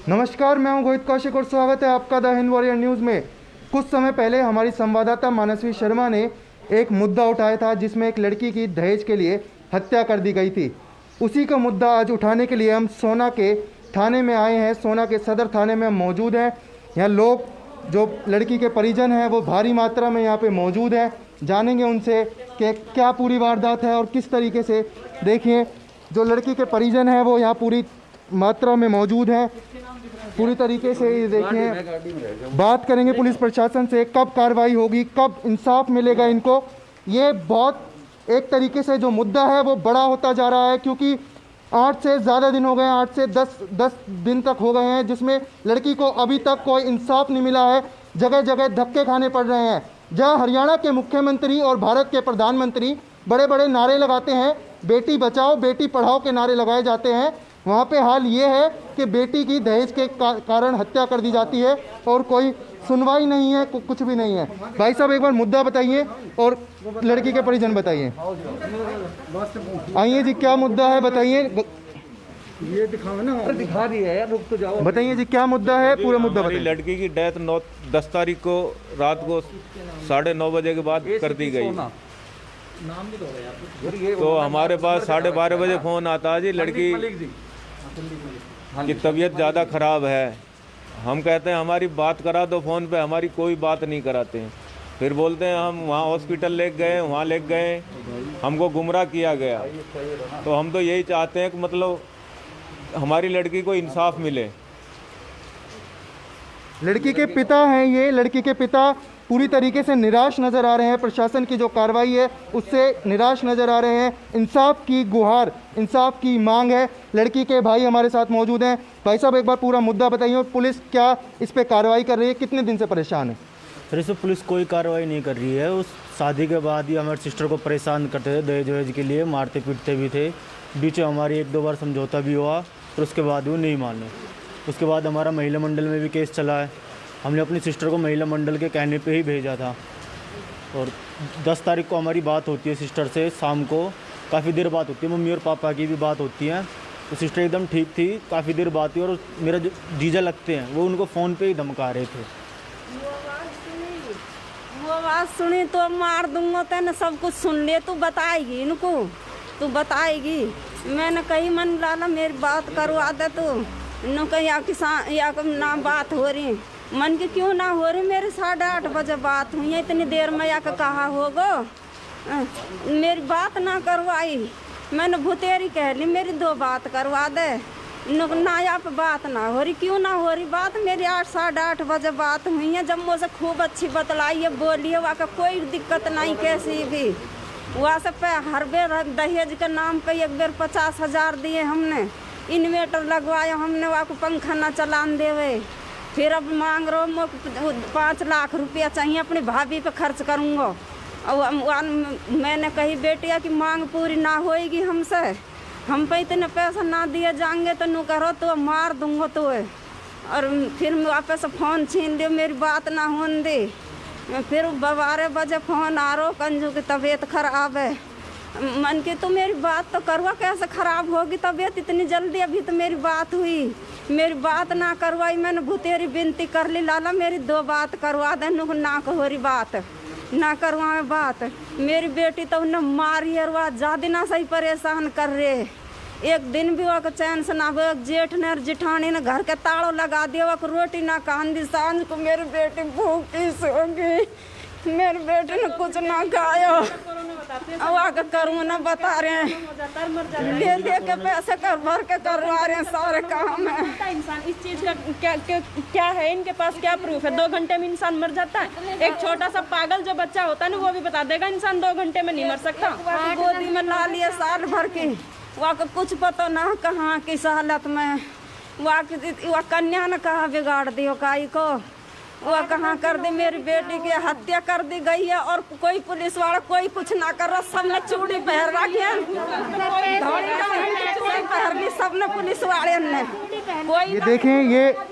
नमस्कार, मैं हूं गोहित कौशिक और स्वागत है आपका द हिंद वॉरियर न्यूज़ में। कुछ समय पहले हमारी संवाददाता मानसवी शर्मा ने एक मुद्दा उठाया था जिसमें एक लड़की की दहेज के लिए हत्या कर दी गई थी। उसी का मुद्दा आज उठाने के लिए हम सोना के थाने में आए हैं। सोना के सदर थाने में हम मौजूद हैं। यहाँ लोग जो लड़की के परिजन हैं वो भारी मात्रा में यहाँ पे मौजूद हैं। जानेंगे उनसे कि क्या पूरी वारदात है और किस तरीके से। देखिए, जो लड़की के परिजन हैं वो यहाँ पूरी मात्रा में मौजूद हैं। पूरी तरीके से ये देखिए, बात करेंगे पुलिस प्रशासन से, कब कार्रवाई होगी, कब इंसाफ मिलेगा इनको। ये बहुत एक तरीके से जो मुद्दा है वो बड़ा होता जा रहा है, क्योंकि 8 से ज़्यादा दिन हो गए हैं, 8 से 10 दिन तक हो गए हैं जिसमें लड़की को अभी तक कोई इंसाफ नहीं मिला है। जगह जगह धक्के खाने पड़ रहे हैं। जहां हरियाणा के मुख्यमंत्री और भारत के प्रधानमंत्री बड़े बड़े नारे लगाते हैं, बेटी बचाओ बेटी पढ़ाओ के नारे लगाए जाते हैं, वहाँ पे हाल ये है कि बेटी की दहेज के कारण हत्या कर दी जाती है और कोई सुनवाई नहीं है, कुछ भी नहीं है। भाई साहब, एक बार मुद्दा बताइए और लड़की के परिजन बताइए। आइए जी, क्या मुद्दा है बताइए। ये दिखाओ ना, दिखा दिया है, रुक तो जाओ। बताइए जी, क्या मुद्दा है, पूरा मुद्दा बताइए। लड़की की डेथ 10 तारीख को रात को 9:30 बजे के बाद कर दी गई। तो हमारे पास 12:30 बजे फ़ोन आता है जी, लड़की की तबीयत ज़्यादा ख़राब है। हम कहते हैं हमारी बात करा दो फ़ोन पे, हमारी कोई बात नहीं कराते हैं। फिर बोलते हैं हम वहाँ हॉस्पिटल ले गए, वहाँ ले गए, हमको गुमराह किया गया। तो हम तो यही चाहते हैं कि मतलब हमारी लड़की को इंसाफ मिले। लड़की के पिता हैं ये, लड़की के पिता पूरी तरीके से निराश नज़र आ रहे हैं। प्रशासन की जो कार्रवाई है उससे निराश नज़र आ रहे हैं। इंसाफ की गुहार, इंसाफ की मांग है। लड़की के भाई हमारे साथ मौजूद हैं। भाई साहब, एक बार पूरा मुद्दा बताइए और पुलिस क्या इस पर कार्रवाई कर रही है, कितने दिन से परेशान है? सर, इस पर पुलिस कोई कार्रवाई नहीं कर रही है। उस शादी के बाद ही हमारे सिस्टर को परेशान करते थे, दहेज वहेज के लिए मारते पीटते भी थे। बीच में हमारी 1-2 बार समझौता भी हुआ, फिर उसके बाद वो नहीं माने। उसके बाद हमारा महिला मंडल में भी केस चला है। हमने अपनी सिस्टर को महिला मंडल के कहने पे ही भेजा था और 10 तारीख को हमारी बात होती है सिस्टर से। शाम को काफ़ी देर बात होती है, मम्मी और पापा की भी बात होती है। तो सिस्टर एकदम ठीक थी, काफ़ी देर बात हुई और मेरा जो जीजा लगते हैं वो उनको फ़ोन पे ही धमका रहे थे। वो आवाज़ सुनी तो मार दूंगा, तेने सब कुछ सुन ले, तू बताएगी इनको, तू बताएगी। मैंने कही मन लाला मेरी बात करवा दे तू। नो कहीं किसान या ना बात हो रही, मन की क्यों ना हो रही। मेरे 8:30 बजे बात हुई है, इतनी देर में या कहा होगा। मेरी बात ना करवाई, मैंने भुतेरी कह ली मेरी 2 बात करवा दे। ना या पे बात ना हो रही, क्यों ना हो रही बात। मेरी 8-8:30 बजे बात हुई है। जब मुझसे खूब अच्छी बतलाई है, बोली है, वहाँ का कोई दिक्कत नहीं कैसी भी। वहाँ से पे हर बेर दहेज के नाम पे एक बेर 50,000 दिए हमने, इन्वेटर लगवाया हमने, वहाँ को पंखा ना चलान देवे। फिर अब मांग रहा हूँ 5 लाख रुपया चाहिए, अपनी भाभी पे खर्च करूँगा। और मैंने कही बेटिया की मांग पूरी ना होएगी हमसे, हम पे इतने पैसा ना दिए जाएंगे तो नू करो तो मार दूंगा तो। और फिर वापस फ़ोन छीन लियो, मेरी बात ना होने दे। फिर 12 बजे फ़ोन आ रहा, कंजू की तबीयत खराब है। मन की तो मेरी बात तो करवा, कैसे ख़राब होगी तबीयत इतनी जल्दी। अभी तो मेरी बात हुई, मेरी बात ना करवाई। मैंने भुतेरी विनती कर ली, लाला मेरी 2 बात करवा दे। ना हो रही बात, ना करवाए बात। मेरी बेटी तो उन्हें मारी है, वह ज़्यादा ना सही परेशान कर रहे। एक दिन भी वह चैन से ना वो जेठ ने और जिठानी ने घर के ताड़ों लगा दिया, वह रोटी ना खान दी। सांझ को मेरी बेटी भूखी सो गई, मेरे बेटे ने कुछ ना खाया। अब आकर करूँ ना बता रहे हैं, ले के पैसे कर भर के करवा रहे हैं सारे काम है। इंसान इस चीज का क्या है, इनके पास क्या प्रूफ है? 2 घंटे में इंसान मर जाता है। एक छोटा सा पागल जो बच्चा होता है ना, वो भी बता देगा इंसान 2 घंटे में नहीं मर सकता। गोदी में ला लिए साल भर की, वहाँ का कुछ पता ना कहाँ किस हालत में। वहाँ कन्या ने कहा बिगाड़ दियो काई को, वह कहाँ कर दी। मेरी बेटी की हत्या कर दी गई है और कोई पुलिस वाला कोई कुछ ना कर रहा। सबने चूड़ी पहन रखी है, चूड़ी पहन ली सबने पुलिस वाले ने। ये देखें,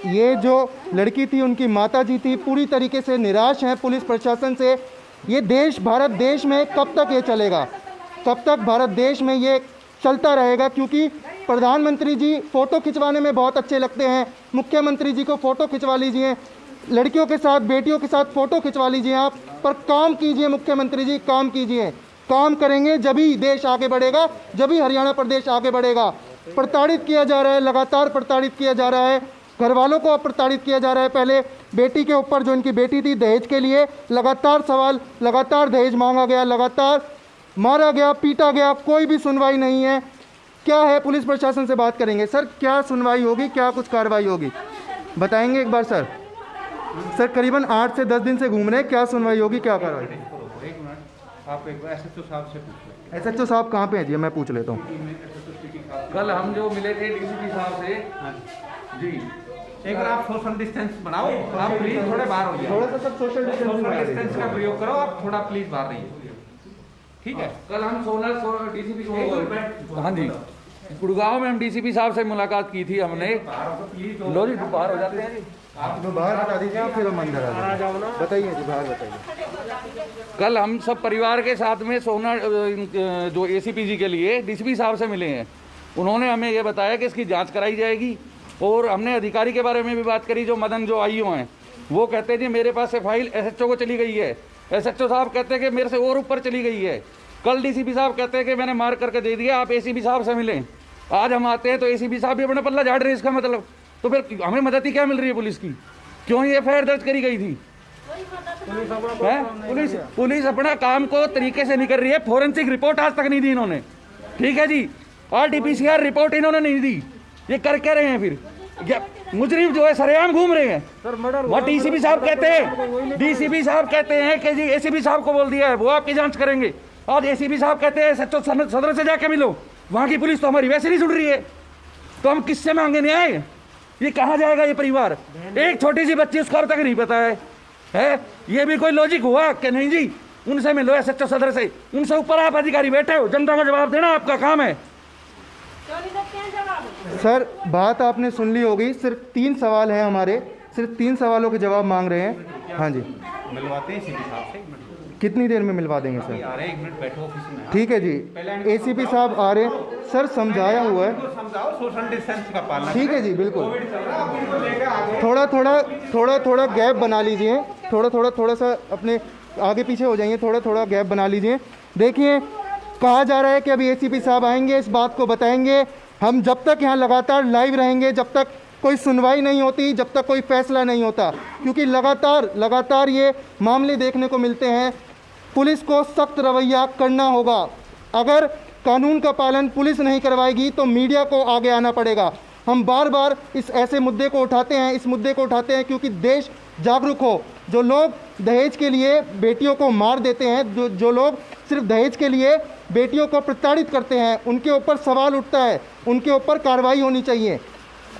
ये जो लड़की थी उनकी माता जी थी, पूरी तरीके से निराश हैं पुलिस प्रशासन से। ये देश, भारत देश में कब तक ये चलेगा? कब तक भारत देश में ये चलता रहेगा? क्योंकि प्रधानमंत्री जी फ़ोटो खिंचवाने में बहुत अच्छे लगते हैं, मुख्यमंत्री जी को फ़ोटो खिंचवा लीजिए, लड़कियों के साथ बेटियों के साथ फ़ोटो खिंचवा लीजिए आप, पर काम कीजिए मुख्यमंत्री जी, काम कीजिए। काम करेंगे जभी देश आगे बढ़ेगा, जभी हरियाणा प्रदेश आगे बढ़ेगा। प्रताड़ित किया जा रहा है, लगातार प्रताड़ित किया जा रहा है, घर वालों को प्रताड़ित किया जा रहा है। पहले बेटी के ऊपर, जो इनकी बेटी थी, दहेज के लिए लगातार सवाल, लगातार दहेज मांगा गया, लगातार मारा गया, पीटा गया, कोई भी सुनवाई नहीं है। क्या है, पुलिस प्रशासन से बात करेंगे। सर क्या सुनवाई होगी, क्या कुछ कार्रवाई होगी, बताएंगे एक बार सर। सर करीबन 8 से 10 दिन से घूम रहे हैं, क्या सुनवाई होगी, क्या कार्रवाई। एक मिनट, आप एक बार एसएचओ साहब से पूछ लें। एसएचओ साहब कहाँ पे हैं जी, मैं पूछ लेता हूँ। कल हम जो मिले थे डीसीपी साहब से जी, एक बार आप सोशल डिस्टेंस बनाओ, आप प्लीज थोड़े बाहर हो जाइए, थोड़ा सा सब सोशल डिस्टेंस का प्रयोग करो, आप थोड़ा प्लीज बाहर रहिए, ठीक है। कल हम सोनल डीसीपी, हाँ जी, गुड़गांव में हम डीसीपी साहब से मुलाकात की थी हमने। लो जी बाहर हो जाते हैं जी, आप तो बाहर बता दीजिए, फिर हम अंदर आ जाओ ना, बताइए जी, बाहर बताइए। कल हम सब परिवार के साथ में सोना जो एसीपीजी के लिए डीसीपी साहब से मिले हैं। उन्होंने हमें ये बताया कि इसकी जांच कराई जाएगी, और हमने अधिकारी के बारे में भी बात करी, जो मदन जो आईओ हैं, वो कहते हैं जी मेरे पास से फाइल एसएचओ को चली गई है, एसएचओ साहब कहते हैं कि मेरे से और ऊपर चली गई है। कल डीसीपी साहब कहते हैं कि मैंने मार्क करके दे दिया, आप एसीपी साहब से मिलें। आज हम आते हैं तो एसीपी साहब भी अपना पल्ला झाड़ रहे हैं, इसका मतलब तो फिर हमें मदद ही क्या मिल रही है पुलिस की, क्यों ये एफआईआर दर्ज करी गई थी। पुलिस अपना काम को तरीके से नहीं कर रही है। फोरेंसिक रिपोर्ट आज तक नहीं दी इन्होंने, ठीक है जी, आरटीपीसीआर रिपोर्ट इन्होंने नहीं दी। ये कर क्या रहे हैं फिर, मुजरिम जो है सरेआम घूम रहे हैं। वो डीसीपी साहब कहते हैं, डीसीपी साहब कहते हैं कि जी एसीपी साहब को बोल दिया है, वो आपकी जांच करेंगे। आज एसीपी साहब कहते हैं सच्चो सदर से जाके मिलो, वहां की पुलिस तो हमारी वैसे नहीं सुन रही है, तो हम किससे मांगे न्याय। ये कहाँ जाएगा ये परिवार, एक छोटी सी बच्ची, उसका अब तक नहीं पता है। ये भी कोई लॉजिक हुआ कि नहीं जी उनसे मिलो, एसएचओ सदर से, उनसे ऊपर आप अधिकारी बैठे हो, जनता को जवाब देना आपका काम है। सर बात आपने सुन ली होगी, सिर्फ 3 सवाल हैं हमारे, सिर्फ 3 सवालों के जवाब मांग रहे हैं। हाँ जी, मिलवाते हैं एसीपी साहब से, कितनी देर में मिलवा देंगे सर। आ रहे हैं, 1 मिनट बैठो ऑफिस में। ठीक है जी, एसीपी साहब आ रहे सर, समझाया हुआ है, समझाओ सोशल डिस्टेंस का पालन। ठीक है जी, बिल्कुल। थोड़ा गैप बना लीजिए, थोड़ा सा अपने आगे पीछे हो जाइए, थोड़ा गैप बना लीजिए। देखिए कहा जा रहा है कि अभी एसीपी साहब आएंगे, इस बात को बताएंगे। हम जब तक यहाँ लगातार लाइव रहेंगे, जब तक कोई सुनवाई नहीं होती, जब तक कोई फैसला नहीं होता, क्योंकि लगातार ये मामले देखने को मिलते हैं। पुलिस को सख्त रवैया करना होगा। अगर कानून का पालन पुलिस नहीं करवाएगी तो मीडिया को आगे आना पड़ेगा। हम बार बार इस ऐसे मुद्दे को उठाते हैं क्योंकि देश जागरूक हो। जो लोग दहेज के लिए बेटियों को मार देते हैं, जो लोग सिर्फ दहेज के लिए बेटियों को प्रताड़ित करते हैं, उनके ऊपर सवाल उठता है, उनके ऊपर कार्रवाई होनी चाहिए।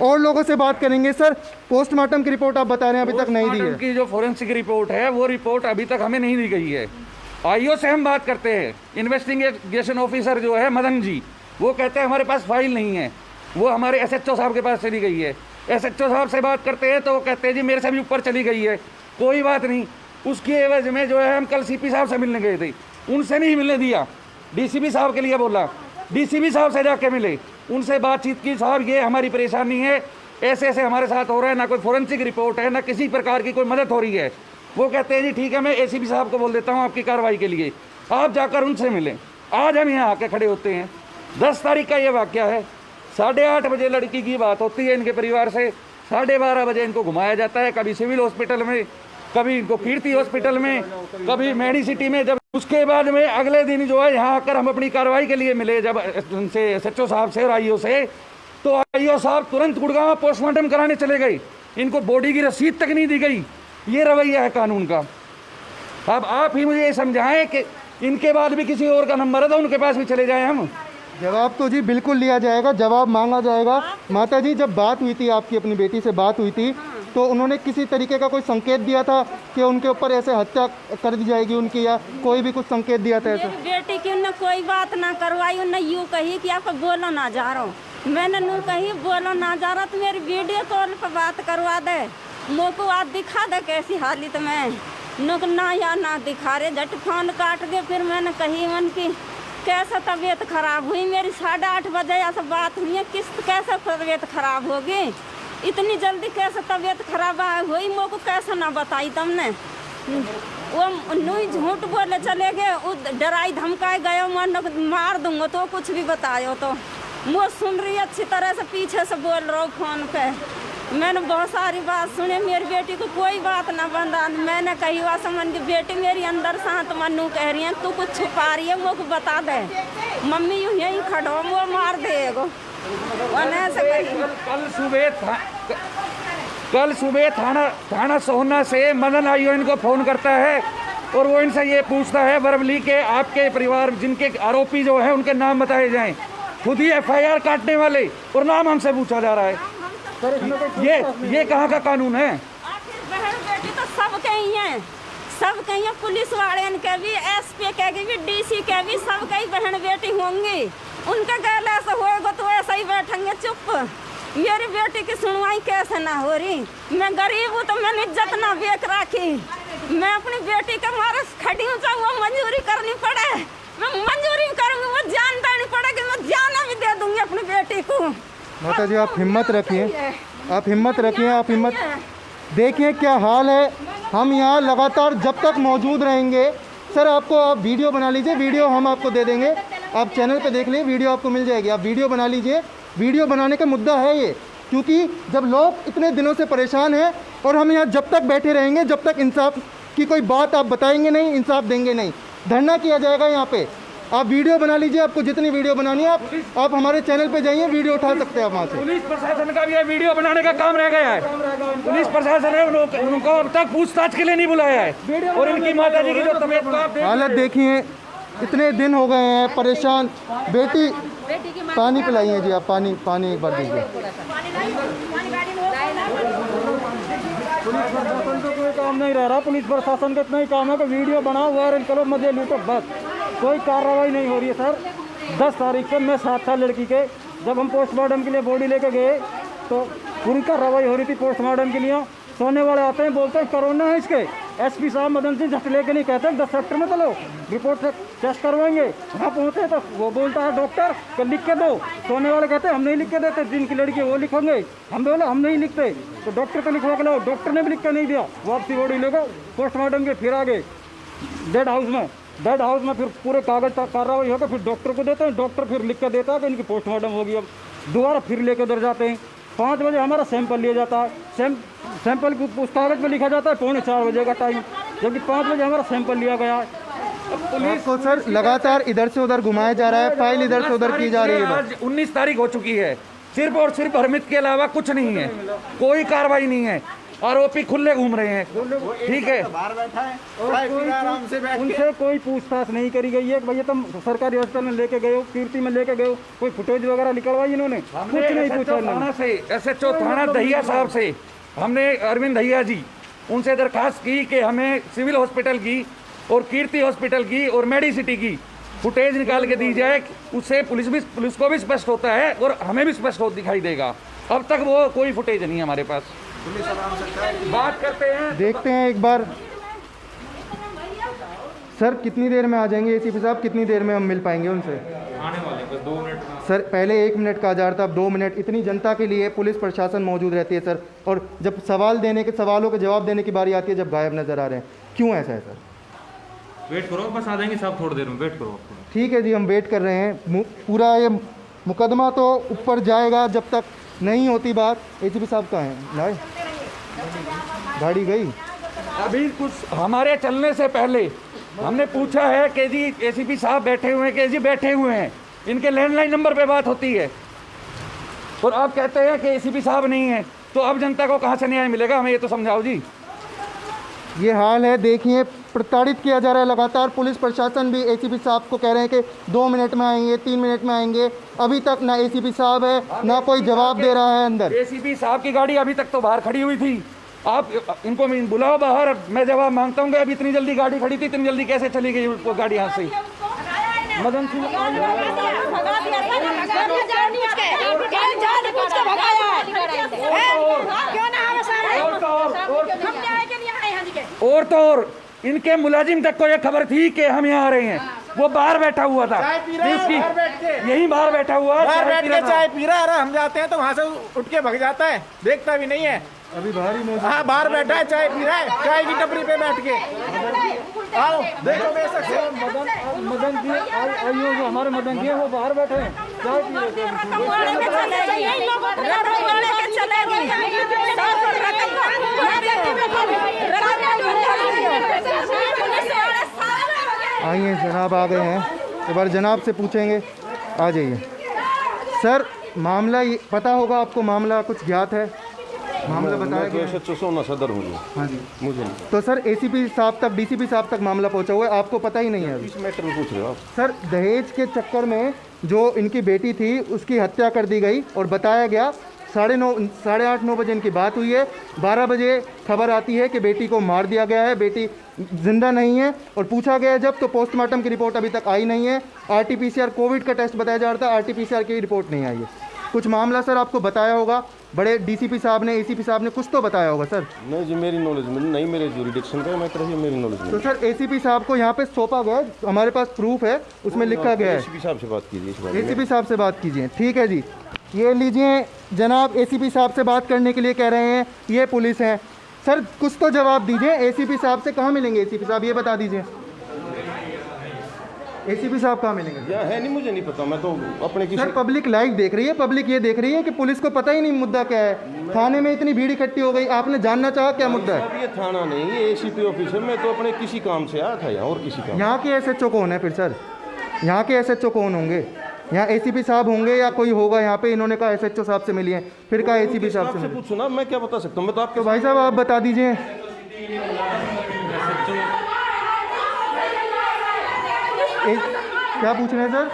और लोगों से बात करेंगे। सर पोस्टमार्टम की रिपोर्ट आप बता रहे हैं अभी तक नहीं दी है। की जो फोरेंसिक रिपोर्ट है वो रिपोर्ट अभी तक हमें नहीं दी गई है। आईओ से हम बात करते हैं, इन्वेस्टिगेशन ऑफिसर जो है मदन जी, वो कहते हैं हमारे पास फाइल नहीं है, वो हमारे एसएचओ साहब के पास चली गई है। एसएचओ साहब से बात करते हैं तो वो कहते हैं जी मेरे से भी ऊपर चली गई है, कोई बात नहीं। उसकी एवज में जो है हम कल सीपी साहब से मिलने गए थे, उनसे नहीं मिलने दिया, डीसीपी साहब के लिए बोला, डीसीपी साहब से जाके मिले, उनसे बातचीत की, साहब ये हमारी परेशानी है, ऐसे ऐसे हमारे साथ हो रहा है, ना कोई फोरेंसिक रिपोर्ट है, ना किसी प्रकार की कोई मदद हो रही है। वो कहते हैं जी ठीक है, मैं एसीपी साहब को बोल देता हूँ आपकी कार्रवाई के लिए, आप जाकर उनसे मिलें। आज हम यहाँ आके खड़े होते हैं। 10 तारीख का ये वाक़या है। 8:30 बजे लड़की की बात होती है इनके परिवार से, 12:30 बजे इनको घुमाया जाता है, कभी सिविल हॉस्पिटल में, कभी इनको कीर्ति हॉस्पिटल में, कभी मेडिसिटी में। जब उसके बाद में अगले दिन जो है यहाँ आकर हम अपनी कार्रवाई के लिए मिले जब उनसे एसएचओ साहब से और आईओ से, तो आईओ साहब तुरंत गुड़गांव पोस्टमार्टम कराने चले गए, इनको बॉडी की रसीद तक नहीं दी गई। ये रवैया है कानून का। अब आप ही मुझे ये समझाएं कि इनके बाद भी किसी और का नंबर है तो उनके पास भी चले जाएं हम। जवाब तो जी बिल्कुल लिया जाएगा, जवाब मांगा जाएगा। माता जी जब बात हुई थी, आपकी अपनी बेटी से बात हुई थी, तो उन्होंने किसी तरीके का कोई संकेत दिया था कि उनके ऊपर ऐसे हत्या कर दी जाएगी उनकी, या कोई भी कुछ संकेत दिया था ऐसा? बेटी की उन्होंने कोई बात ना करवाई, उन्होंने यूँ कही कि आपको बोलो ना जा रहा हूँ। मैंने नू कही बोलो ना जा रहा तो मेरी वीडियो कॉल पर बात करवा दे, मोको आज दिखा दे कैसी हालत में। नुक ना या ना दिखा रहे, झट फोन काट दे। फिर मैंने कही मन की कैसे तबीयत खराब हुई मेरी 8:30 बजे ऐसा बात हुई है, किस्त कैसे तबीयत खराब होगी, इतनी जल्दी कैसे तबीयत खराब हुई, मेरे को कैसे ना बताई तुमने। वो नूई झूठ बोले चले गए, वो डराई धमकाए गए, मार दूंगा तो कुछ भी बतायो तो मुझे सुन रही अच्छी तरह से, पीछे से बोल रहा हूँ फोन पे। मैंने बहुत सारी बात सुनी, मेरी बेटी को कोई बात ना बंदा। मैंने कही हुआ समझ की बेटी मेरी अंदर शांत मनु कह रही है, तू कुछ छुपा रही है, वो को बता दे, मम्मी यूँ यहीं खड़ो, वो मार देगा। कल सुबह थाना सोहना से मदन आईओ इनको फ़ोन करता है और वो इनसे ये पूछता है बरवली के आपके परिवार जिनके आरोपी जो है उनके नाम बताए जाएं। खुद ही FIR काटने वाले और नाम हमसे पूछा जा रहा है। ये कहाँ का कानून है? बहन बेटी तो सब कहीं है, सब कहीं है, पुलिस वाले के भी, SP के भी, DC के भी, सब कहीं बहन बेटी होंगी। उनका गैल ऐसा होएगा तो ऐसा ही बैठेंगे चुप। मेरी बेटी की सुनवाई कैसे ना हो रही? मैं गरीब हूँ तो मैंने इज्जत ना बेच रखी, मैं अपनी बेटी के मारे खड़ी हूँ, चाहे वो मंजूरी करनी पड़े मैं मंजूरी करूँगी, वो जानता नहीं पड़े कि मैं जाना भी दे दूंगी अपनी बेटी को। माता जी आप हिम्मत रखिए, आप हिम्मत रखिए, आप हिम्मत देखिए क्या हाल है। हम यहाँ लगातार जब तक मौजूद रहेंगे। सर आपको आप वीडियो बना लीजिए, वीडियो हम आपको दे देंगे, आप चैनल पे देख लीजिए, वीडियो आपको मिल जाएगी, आप वीडियो बना लीजिए। वीडियो बनाने का मुद्दा है ये, क्योंकि जब लोग इतने दिनों से परेशान हैं और हम यहाँ जब तक बैठे रहेंगे, जब तक इंसाफ की कोई बात आप बताएंगे नहीं, इंसाफ देंगे नहीं, धरना किया जाएगा यहाँ पे। आप वीडियो बना लीजिए, आपको जितनी वीडियो बनानी है आप हमारे चैनल पे जाइए, वीडियो उठा सकते हैं आप वहाँ से। पुलिस प्रशासन का भी ये वीडियो बनाने का काम रह गया है। पुलिस प्रशासन ने उनको अब तक पूछताछ के लिए नहीं बुलाया है और इनकी माता जी की जो तबीयत को आप हालत देखिए, इतने दिन हो गए हैं परेशान। बेटी पानी पिलाइए जी, आप पानी एक बार दीजिए। पुलिस प्रशासन को कोई काम नहीं रह रहा, पुलिस प्रशासन का इतना ही काम है कि वीडियो बनाओ, वायरल करो, मजे लूटो, बस कोई कार्रवाई नहीं हो रही है। सर 10 तारीख को मैं साथ था लड़की के, जब हम पोस्टमार्टम के लिए बॉडी लेके गए तो पूरी कार्रवाई हो रही थी पोस्टमार्टम के लिए। सोने वाले आते हैं, बोलते हैं कोरोना है इसके, SP साहब मदन सिंह झट लेके नहीं कहते 10 सेक्टर में चलो रिपोर्ट से टेस्ट करवाएंगे। वहाँ पहुँचे तो वो बोलता है डॉक्टर कि लिख के दो, सोने वाले कहते हैं हम नहीं लिख के देते, जिनकी लड़की वो लिखेंगे। हम बोले हम नहीं लिखते, तो डॉक्टर को लिखवा के लो, डॉक्टर ने भी लिख के नहीं दिया, वापसी बॉडी लेकर पोस्टमार्टम के फिर आ गए डेड हाउस में फिर पूरे कागज कार्रवाई होकर फिर डॉक्टर को देते हैं, डॉक्टर फिर लिख कर देता है कि इनकी पोस्टमार्टम होगी। अब दोबारा फिर लेकर उधर जाते हैं, 5 बजे हमारा सैंपल लिया जाता है, सैंपल उस कागज में लिखा जाता है 3:45 बजे का टाइम, जबकि 5 बजे हमारा सैंपल लिया गया है। आपको सर लगातार इधर से उधर घुमाया जा रहा है, फाइल इधर से उधर की जा रही है। आज 19 तारीख हो चुकी है, सिर्फ और सिर्फ भ्रमित के अलावा कुछ नहीं है, कोई कार्रवाई नहीं है, आरोपी खुले घूम रहे हैं। ठीक है, उनसे कोई पूछताछ नहीं करी गई है। भैया तुम सरकारी हॉस्पिटल में लेके गए हो, कीर्ति में लेके गए हो, कोई फुटेज वगैरह निकलवाई इन्होंने? कुछ नहीं पूछा। थाना से SHO थाना दहिया साहब से हमने अरविंद दहिया जी उनसे दरखास्त की कि हमें सिविल हॉस्पिटल की और कीर्ति हॉस्पिटल की और मेडिसिटी की फुटेज निकाल के दी जाए, उससे पुलिस को भी स्पष्ट होता है और हमें भी स्पष्ट दिखाई देगा। अब तक वो कोई फुटेज नहीं है हमारे पास। बात करते हैं, देखते हैं एक बार। सर कितनी देर में आ जाएंगे ACP साहब, कितनी देर में हम मिल पाएंगे उनसे? आने वाले बस 2 मिनट में। सर पहले 1 मिनट का आजार था, अब 2 मिनट। इतनी जनता के लिए पुलिस प्रशासन मौजूद रहती है सर, और जब सवालों के जवाब देने की बारी आती है जब गायब नजर आ रहे हैं, क्यों ऐसा है सर? वेट करो, बस आ जाएंगे साहब, थोड़ी देर में वेट करो। ठीक है जी, हम वेट कर रहे हैं। पूरा ये मुकदमा तो ऊपर जाएगा जब तक नहीं होती बात। ACP साहब कहाँ हैं? लाए गाड़ी गई। अभी कुछ हमारे चलने से पहले हमने पूछा है कि जी ACP साहब बैठे हुए हैं, कि जी बैठे हुए हैं, इनके लैंडलाइन नंबर पे बात होती है और आप कहते हैं कि ACP साहब नहीं है, तो अब जनता को कहाँ से न्याय मिलेगा? हमें ये तो समझाओ जी। ये हाल है, देखिए प्रताड़ित किया जा रहा है लगातार। पुलिस प्रशासन भी ACP साहब को कह रहे हैं कि 2 मिनट में आएंगे, 3 मिनट में आएंगे। अभी तक ना ACP साहब है, ना कोई जवाब दे रहा है अंदर। ACP साहब की गाड़ी अभी तक तो बाहर खड़ी हुई थी, आप इनको बुलाओ बाहर, मैं जवाब मांगता हूँ कि अभी इतनी जल्दी गाड़ी खड़ी थी, इतनी जल्दी कैसे चली गई वो गाड़ी यहाँ से? मदन सिंह और तो और इनके मुलाजिम तक को ये खबर थी कि हम यहाँ आ रहे हैं, वो बाहर बैठा हुआ था, चाय पी रहा है इसकी- बाहर बैठ के। यहीं बाहर बैठा हुआ है, बाहर बैठ पी के रहा था। चाय पी रहा है, हम जाते हैं तो वहाँ से उठ के भग जाता है, देखता भी नहीं है। अभी बाहर ही मौजूद। हाँ बाहर बैठा है, चाय पी रहा है, चाय की टपरी पे बैठ के। आओ देखो बेशक से मदन जी आइए, जो हमारे मदन जी हैं वो बाहर बैठे हैं, चाय पी रहे आइए जनाब आ गए हैं, एक बार जनाब से पूछेंगे। आ जाइए सर, मामला ये पता होगा आपको, मामला कुछ ज्ञात है? मामला बताया गया है? सोना सदर हूँ हाँ जी। मुझे नहीं। तो सर एसीपी साहब तक, डीसीपी साहब तक मामला पहुंचा हुआ है, आपको पता ही नहीं है अभी? इस मैटर में पूछ रहे हो आप? सर दहेज के चक्कर में जो इनकी बेटी थी उसकी हत्या कर दी गई और बताया गया 8:30 9 बजे इनकी बात हुई है। 12 बजे खबर आती है कि बेटी को मार दिया गया है, बेटी जिंदा नहीं है। और पूछा गया जब तो पोस्टमार्टम की रिपोर्ट अभी तक आई नहीं है। आरटीपीसीआर कोविड का टेस्ट बताया जा रहा था, आरटीपीसीआर की रिपोर्ट नहीं आई है। कुछ मामला सर आपको बताया होगा, बड़े डीसीपी साहब ने, एसीपी साहब ने कुछ तो बताया होगा सर। नहीं जी, मेरी नॉलेज में नहीं, मेरे जुरिडिक्शन का मैटर है, मेरी नॉलेज में। तो सर एसीपी साहब को यहाँ पे सौंपा गया, हमारे पास प्रूफ है, उसमें लिखा गया है। एसीपी साहब से बात कीजिए इस बारे में। एसीपी साहब से बात कीजिए, ठीक है जी। ये लीजिए जनाब, एसीपी साहब से बात करने के लिए कह रहे हैं, ये पुलिस है। सर कुछ तो जवाब दीजिए, एसीपी साहब से कहाँ मिलेंगे? एसीपी साहब ये बता दीजिए, एसीपी साहब कहाँ मिलेंगे? या है नहीं, मुझे नहीं पता, मैं तो अपने किसी। सर पब्लिक लाइव देख रही है, पब्लिक ये देख रही है कि पुलिस को पता ही नहीं मुद्दा क्या है। थाने में इतनी भीड़ इकट्ठी हो गई, आपने जानना चाहा क्या मुद्दा है? साहब ये थाना नहीं, ये एसीपी ऑफिस है। मैं तो अपने किसी काम से आया था यहाँ, और किसी काम। यहाँ के एसएचओ कौन है फिर सर? यहाँ के एसएचओ कौन होंगे? यहाँ एसीपी साहब होंगे या कोई होगा यहाँ पे? इन्होंने कहा एसएचओ साहब से मिली है, फिर कहा एसीपी साहब से मिली। पूछो ना, मैं क्या बता सकता हूँ? मैं तो आपके तो भाई साहब आप बता दीजिए। क्या पूछ रहे हैं सर?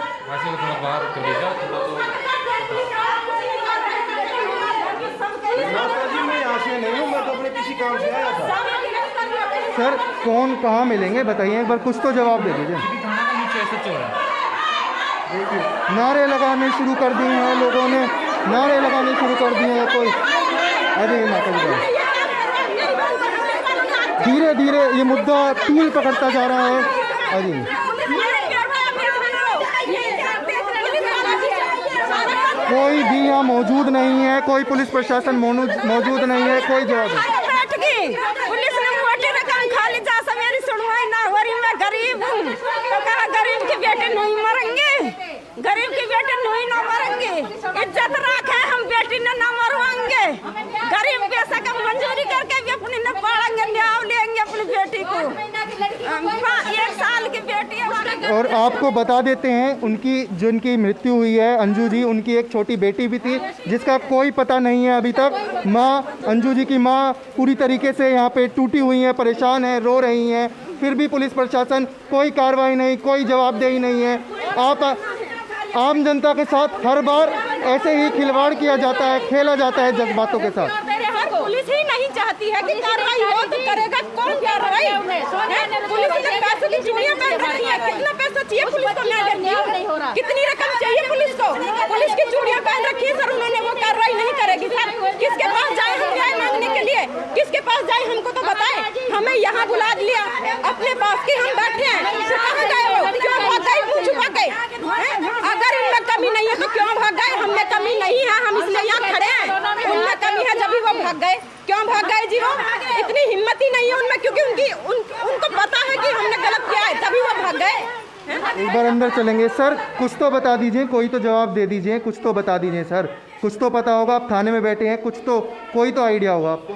मैं यहाँ से नहीं हूँ, मैं तो अपने किसी काम से आया था। सर कौन कहाँ मिलेंगे बताइए एक बार, कुछ तो जवाब दे दीजिए। देखिए नारे लगाने शुरू कर दिए हैं लोगों ने, नारे लगाने शुरू कर दिए हैं। कोई अरे माता जी, धीरे धीरे ये मुद्दा तूल पकड़ता जा रहा है। अरे कोई भी यहाँ मौजूद नहीं है, कोई पुलिस प्रशासन मौजूद नहीं है, कोई जवाब नहीं। पुलिस ने मोटी रकम खा ली, जा मेरी सुनवाई ना हो रही, मैं गरीब हूँ तो कहा गरीब के बेटे नहीं मरेंगे, गरीब के बेटे नहीं ना मरेंगे, इज्जत रखे हम बेटी ने ना मरवाएंगे। गरीब पैसा का मंजूरी करके भी अपनी न पढ़ेंगे, लेंगे अपनी बेटी को, 1 साल की बेटी है। और आपको बता देते हैं उनकी जिनकी मृत्यु हुई है अंजू जी, उनकी एक छोटी बेटी भी थी जिसका कोई पता नहीं है अभी तक। माँ, अंजू जी की माँ पूरी तरीके से यहाँ पे टूटी हुई हैं, परेशान हैं, रो रही हैं, फिर भी पुलिस प्रशासन कोई कार्रवाई नहीं, कोई जवाबदेही नहीं है। आप आम जनता के साथ हर बार ऐसे ही खिलवाड़ किया जाता है, खेला जाता है जज्बातों के साथ। पुलिस ही नहीं चाहती है कि कार्रवाई हो तो करेगा कौन कार्रवाई? पुलिस ने पैसों की चूड़ियां पहन रखी है, कितना पैसा चाहिए पुलिस को? मैं कितनी रकम चाहिए पुलिस को? पुलिस की चूड़ियां पहन रखी है सर, उन्होंने वो कार्रवाई नहीं करेगी सर। किसके पास जाए हम न्याय मांगने के लिए? किसके पास जाए हमको तो बताए। हमें यहाँ बुला लिया अपने पास की, हम बैठे हैं, कहाँ गए हो? क्यों भाग गए? मुँह छुपा गए? अगर इनमें कमी नहीं है तो क्यों भाग गए? हमने कमी नहीं है, हम इसलिए यहाँ खड़े हैं। उनमें कमी है जब भी वो भाग गए। क्यों भाग गए जी? वो इतनी हिम्मत ही नहीं है उनमें, क्योंकि उनको पता है कि हमने गलत किया है, तभी वो भाग गए। एक बार अंदर चलेंगे सर, कुछ तो बता दीजिए, कोई तो जवाब दे दीजिए, कुछ तो बता दीजिए सर, कुछ तो पता होगा। आप थाने में बैठे हैं, कुछ तो कोई तो आइडिया होगा आपको।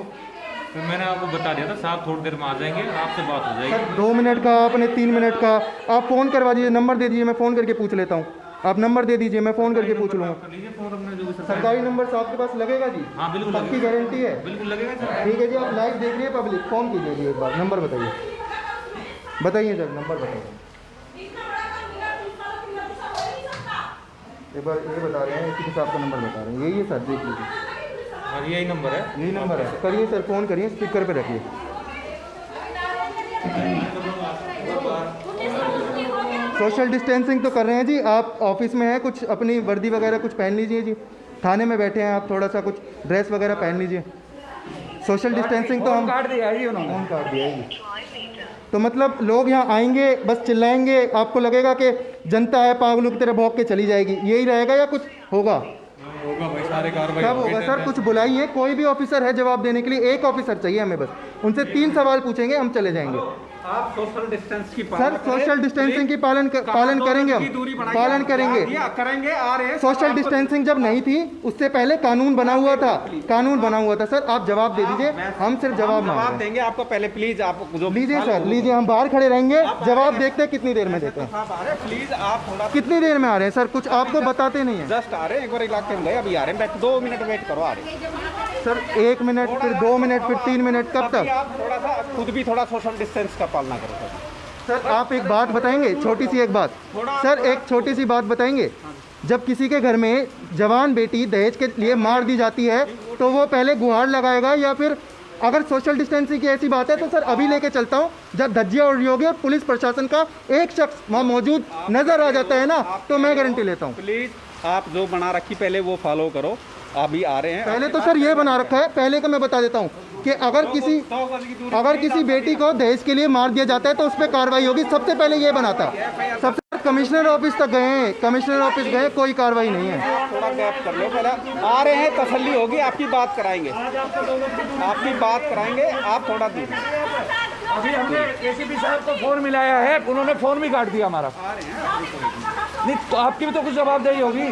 तो मैंने आपको बता दिया था साहब, थोड़ी देर में आ जाएंगे, आपसे बात हो जाएगी। सर 2 मिनट का आपने 3 मिनट का, आप फ़ोन करवा दीजिए, नंबर दे दीजिए, मैं फ़ोन करके पूछ लेता हूँ। आप नंबर दे दीजिए, मैं फ़ोन करके पूछ लूँगा। सरकारी नंबर आपके पास लगेगा जी? हाँ बिल्कुल, आपकी गारंटी है? बिल्कुल लगेगा सर। ठीक है जी, आप लाइव देख रही है पब्लिक, फ़ोन कीजिए जी एक बार, नंबर बताइए, बताइए सर नंबर बताइए। एक बार ये बता रहे हैं, इसी साहब का नंबर बता रहे हैं, यही है सर, देख लीजिए। हाँ यही नंबर है, यही नंबर है। करिए सर, फ़ोन करिए, स्पीकर पे रखिए। सोशल डिस्टेंसिंग तो कर रहे हैं जी, आप ऑफिस में हैं, कुछ अपनी वर्दी वगैरह कुछ पहन लीजिए जी। थाने में बैठे हैं आप, थोड़ा सा कुछ ड्रेस वगैरह पहन लीजिए। सोशल डिस्टेंसिंग तो हम काट दिया जी उन्होंने, फोन काट दिया जी। तो मतलब लोग यहाँ आएंगे बस चिल्लाएंगे, आपको लगेगा कि जनता है पागलों की तरह भौंक के चली जाएगी, यही रहेगा या कुछ होगा? होगा भाई, सारे कार्रवाई कब होगा सर? कुछ बुलाइए, कोई भी ऑफिसर है जवाब देने के लिए, एक ऑफिसर चाहिए हमें बस, उनसे 3 सवाल पूछेंगे, हम चले जाएंगे। आप सोशल डिस्टेंस की सर सोशल डिस्टेंसिंग की पालन करेंगे, हम पालन करेंगे। करेंगे आ रहे हैं सोशल डिस्टेंसिंग जब नहीं थी उससे पहले कानून बना हुआ था, कानून बना हुआ था। सर आप जवाब दे दीजिए, हम सिर्फ जवाब मांग देंगे आपको। पहले प्लीज आप जो लीजिए सर, लीजिए, हम बाहर खड़े रहेंगे, जवाब देखते हैं कितनी देर में देते हैं। प्लीज आप थोड़ा, कितनी देर में आ रहे हैं सर? कुछ आपको बताते नहीं है। जस्ट आ रहे हैं, एक बार इलाके में गए, अभी आ रहे हैं, 2 मिनट वेट करो, आ रहे हैं सर। 1 मिनट, फिर 2 मिनट, फिर 3 मिनट, कब तक? आप थोड़ा सा खुद भी थोड़ा सोशल डिस्टेंस का पालना करो सर। आप एक बात बताएंगे, छोटी सी एक बात सर, एक छोटी सी बात बताएंगे। जब किसी के घर में जवान बेटी दहेज के लिए मार दी जाती है तो वो पहले गुहार लगाएगा या फिर, अगर सोशल डिस्टेंसिंग की ऐसी बात है तो सर अभी लेके चलता हूँ, जब धज्जियाँ उड़ रही होगी और पुलिस प्रशासन का एक शख्स वहाँ मौजूद नजर आ जाता है ना, तो मैं गारंटी लेता हूँ। प्लीज आप जो बना रखी पहले वो फॉलो करो। अभी आ रहे हैं, पहले तो सर ये बना रखा है, पहले का मैं बता देता हूँ कि अगर किसी बेटी को दहेज के लिए मार दिया जाता है तो उस पर कार्रवाई होगी, सबसे पहले ये बना था। सबसे कमिश्नर ऑफिस तक गए हैं, कमिश्नर ऑफिस गए, कोई कार्रवाई नहीं है। थोड़ा गैप कर लो, पहले आ रहे हैं, तसल्ली होगी, आपकी बात कराएंगे, आपकी बात कराएंगे, आप थोड़ा दूर। अभी हमने एसीपी साहब को फोन मिलाया है, उन्होंने फोन भी काट दिया हमारा। नहीं तो आपकी भी तो कुछ जवाबदेही होगी,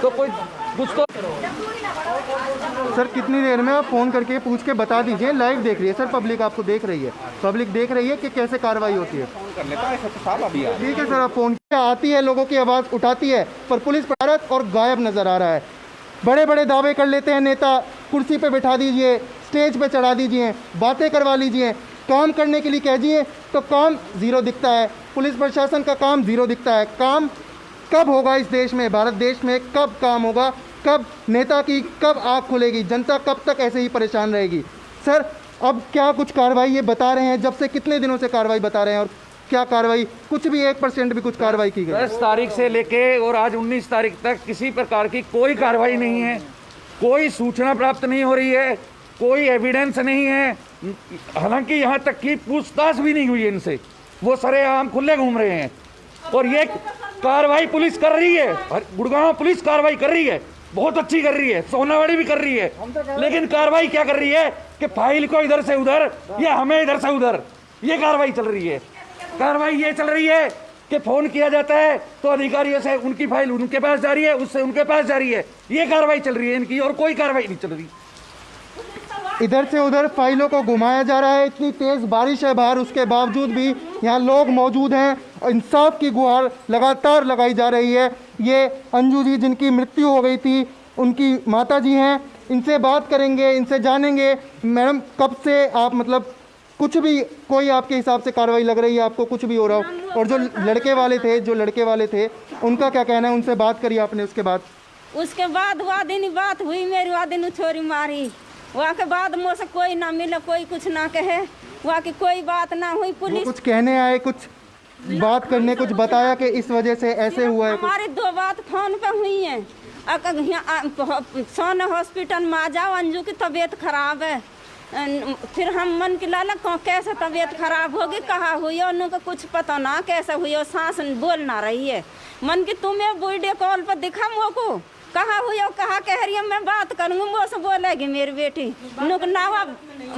तो कोई कुछ तो। सर कितनी देर में आप फ़ोन करके पूछ के बता दीजिए, लाइव देख रही है सर पब्लिक, आपको देख रही है, पब्लिक देख रही है कि कैसे कार्रवाई होती है। कर लेता है साहब, अभी आ ठीक है सर, आप फ़ोन किया, आती है, लोगों की आवाज़ उठाती है, पर पुलिस प्रशासन और गायब नज़र आ रहा है। बड़े बड़े दावे कर लेते हैं नेता, कुर्सी पे बैठा दीजिए, स्टेज पे चढ़ा दीजिए, बातें करवा लीजिए, काम करने के लिए कहिए तो काम ज़ीरो दिखता है, पुलिस प्रशासन का काम ज़ीरो दिखता है। काम कब होगा इस देश में, भारत देश में कब काम होगा, कब नेता की कब आँख खुलेगी, जनता कब तक ऐसे ही परेशान रहेगी? सर अब क्या कुछ कार्रवाई ये बता रहे हैं, जब से कितने दिनों से कार्रवाई बता रहे हैं, और क्या कार्रवाई, कुछ भी 1% भी कुछ कार्रवाई की गई? 10 तारीख से लेके और आज 19 तारीख तक किसी प्रकार की कोई कार्रवाई नहीं है, कोई सूचना प्राप्त नहीं हो रही है, कोई एविडेंस नहीं है। हालांकि यहाँ तक कि पूछताछ भी नहीं हुई इनसे, वो सरेआम खुले घूम रहे हैं। और ये कार्रवाई पुलिस कर रही है, गुड़गांव पुलिस कार्रवाई कर रही है, बहुत अच्छी कर रही है, सोनावाड़ी भी कर रही है, लेकिन कार्रवाई क्या कर रही है कि फाइल को इधर से उधर या हमें इधर से उधर, ये कार्रवाई चल रही है। कार्रवाई ये चल रही है कि फोन किया जाता है तो अधिकारियों से उनकी फाइल उनके पास जा रही है, उससे उनके पास जा रही है, ये कार्रवाई चल रही है इनकी, और कोई कार्रवाई नहीं चल रही। इधर से उधर फाइलों को घुमाया जा रहा है, इतनी तेज़ बारिश है बाहर, उसके बावजूद भी यहाँ लोग मौजूद हैं, इंसाफ की गुहार लगातार लगाई जा रही है। ये अंजू जी जिनकी मृत्यु हो गई थी, उनकी माता जी हैं, इनसे बात करेंगे, इनसे जानेंगे। मैडम कब से आप, मतलब कुछ भी, कोई आपके हिसाब से कार्रवाई लग रही है आपको, कुछ भी हो रहा हो? और जो लड़के वाले थे उनका क्या कहना है, उनसे बात करिए आपने? उसके बाद वादिनी बात हुई मेरी, वादिनी छोरी मारी, वहाँ के बाद मुझसे कोई ना मिले, कोई कुछ ना कहे, वहाँ की कोई बात ना हुई। पुलिस कुछ कहने आए, कुछ बात करने, कुछ बताया कि इस वजह से ऐसे हुआ है? हमारी 2 बात फोन पे हुई है, सोने हॉस्पिटल में आ जाओ, अंजू की तबीयत खराब है। फिर हम मन की लाला कैसे तबीयत खराब होगी, कहाँ हुई है, उनको कुछ पता ना कैसे हुई है, सांस बोल ना रही है। मन की तुम्हें वीडियो कॉल पर दिखा मोको, कहाँ हुई हो, कहाँ कह रही है, मैं बात करूँगी, वो से बोलेगी मेरी बेटी। नुक नावा